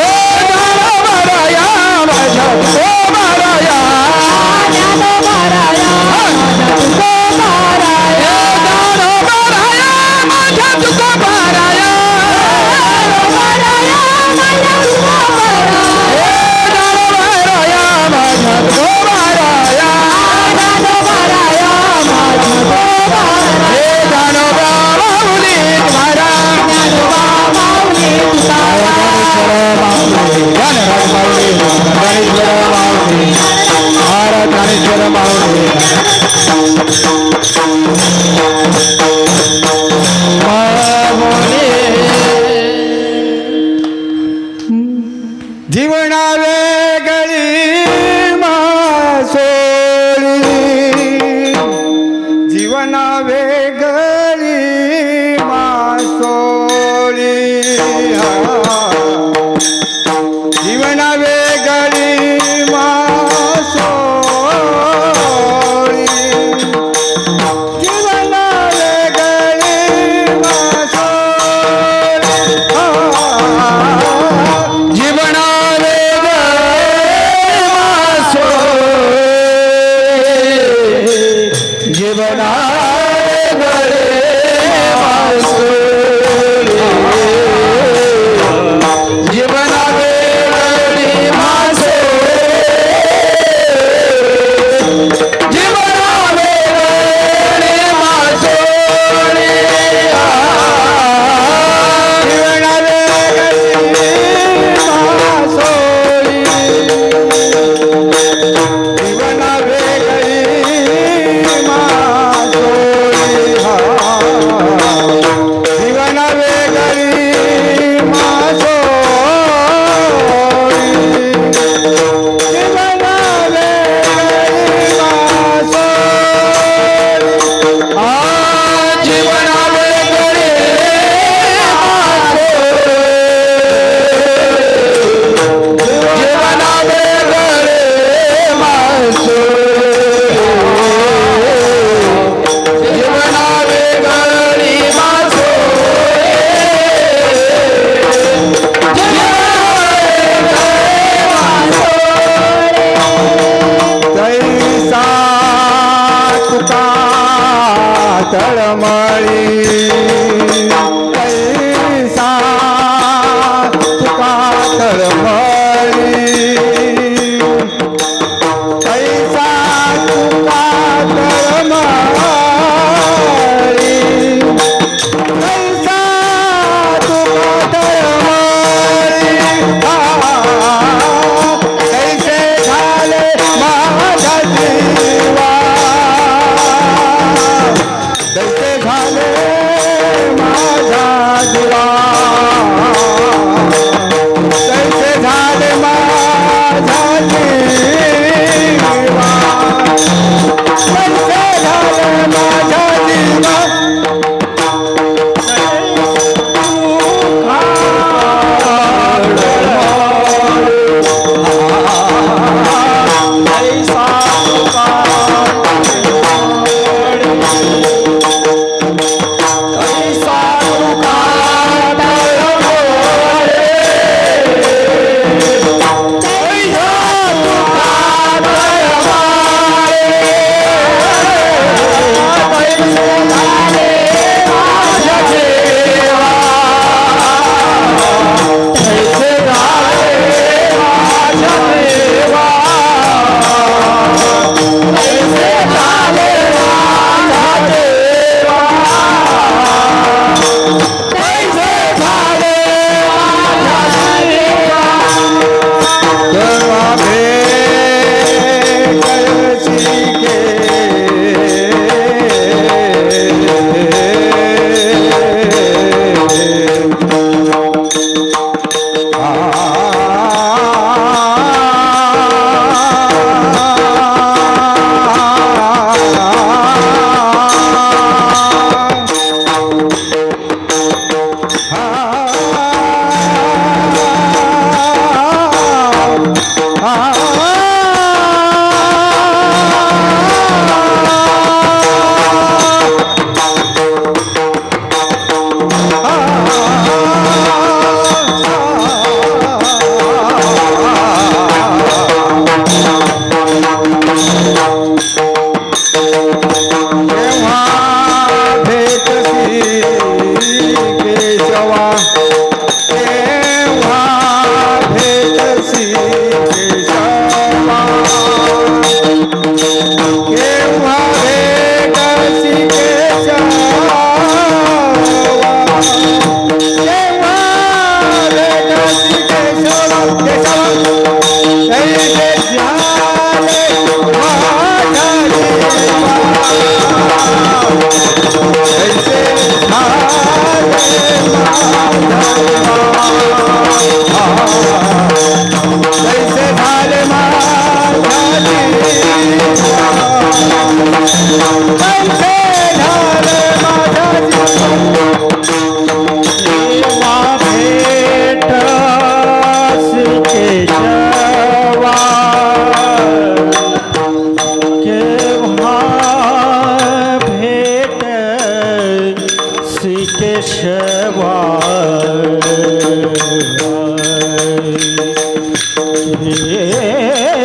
ज्ञानोबा राया माझा तुकोबाराया ज्ञानोबा राया माझा तुकोबाराया जीवना वेगळी मासोळी जीवना वेगळी मासोळी जीवना वेगळी मासोळी जीवना वेगळी मासोळी जीवना वेगळी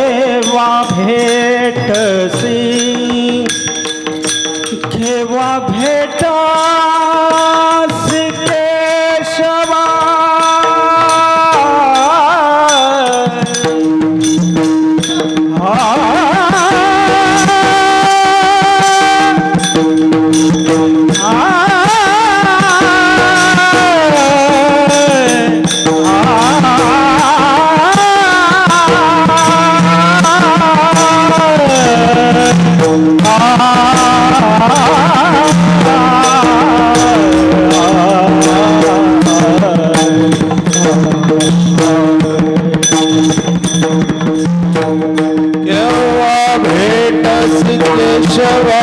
केव्हा भेटसी केव्हा भेटास केशवा केव्हा भेटस केशवा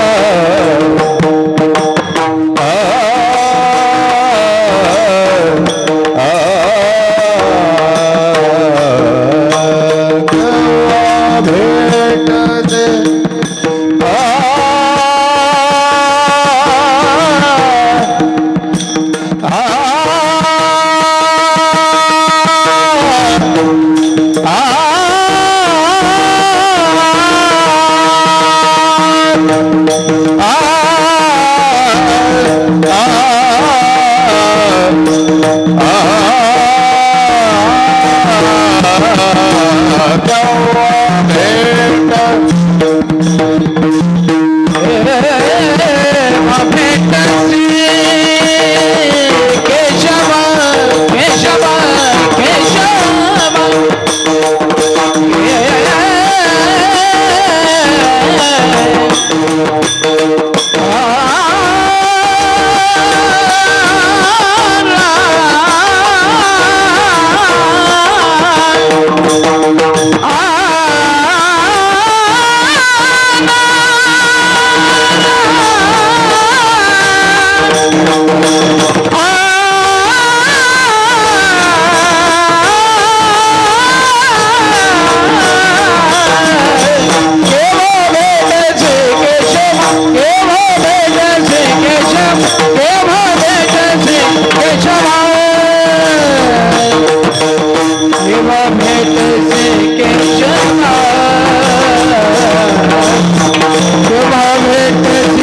केव्हा भेटस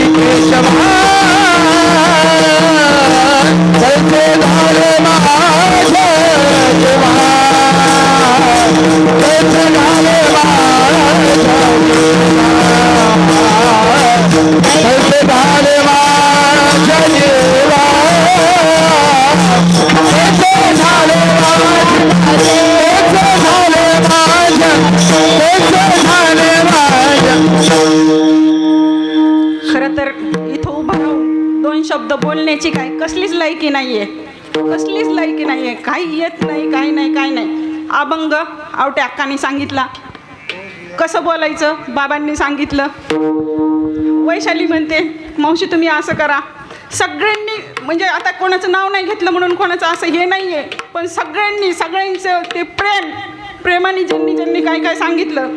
खरं तर इथं उभं राहून दोन शब्द बोलण्याची काय कसलीच लायकी नाहीये, कसलीच लायकी नाहीये. काही येत नाही, काही नाही, काही नाही. अभंग आवट्या अक्कांनी सांगितला, कसं बोलायचं बाबांनी सांगितलं. वैशाली म्हणते मावशी तुम्ही असं करा. सगळ्यांनी म्हणजे आता कोणाचं नाव नाही घेतलं म्हणून कोणाचं असं हे नाही आहे, पण सगळ्यांचं ते प्रेमाने ज्यांनी ज्यांनी काय काय सांगितलं.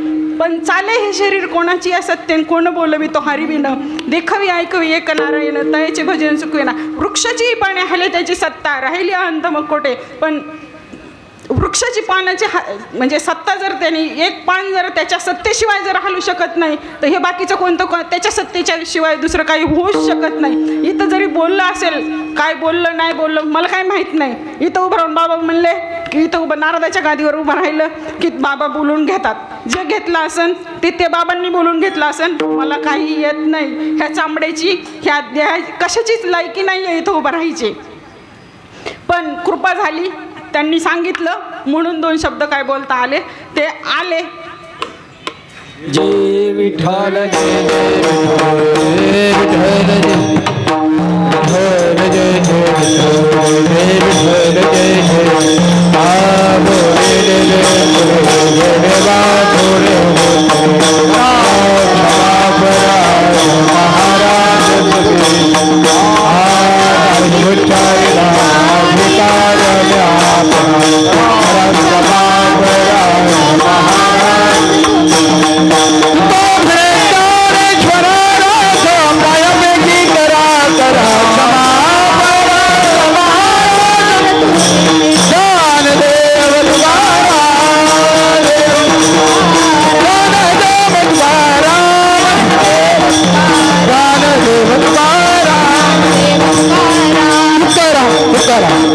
पण चाले हे शरीर कोणाची असत्य कोण बोलवी तो हरिविनं देखवी ऐकवी एक नारायण तयाचे भजन सुखविना. वृक्षाची पाने हले त्याची सत्ता राहिली अंत मग कोठे. पण वृक्षाची पानाची म्हणजे सत्ता जर त्यांनी एक पान जर त्याच्या सत्तेशिवाय जर हलू शकत नाही तर हे बाकीचं कोणतं त्याच्या सत्तेच्या शिवाय दुसरं काही होऊच शकत नाही. इथं जरी बोललं असेल, काय बोललं नाही बोललं मला काही माहीत नाही. इथं उभं राहून बाबा म्हणले की इथं उभं नारदाच्या गादीवर उभं राहिलं की बाबा बोलून घेतात. जे घेतलं असन ते बाबांनी बोलून घेतलं असन. मला काही येत नाही. ह्या चांबड्याची ह्या देहा कशाचीच लायकी नाही आहे इथं उभं राहायची. पण कृपा झाली, त्यांनी सांगितलं म्हणून दोन शब्द काय बोलता आले ते आले. जय विठ्ठल जय जय विठ्ठल जय जय जय विठ्ठल जय जय बाबो रे रे रे रे बाबो रे महाराज तुकाराम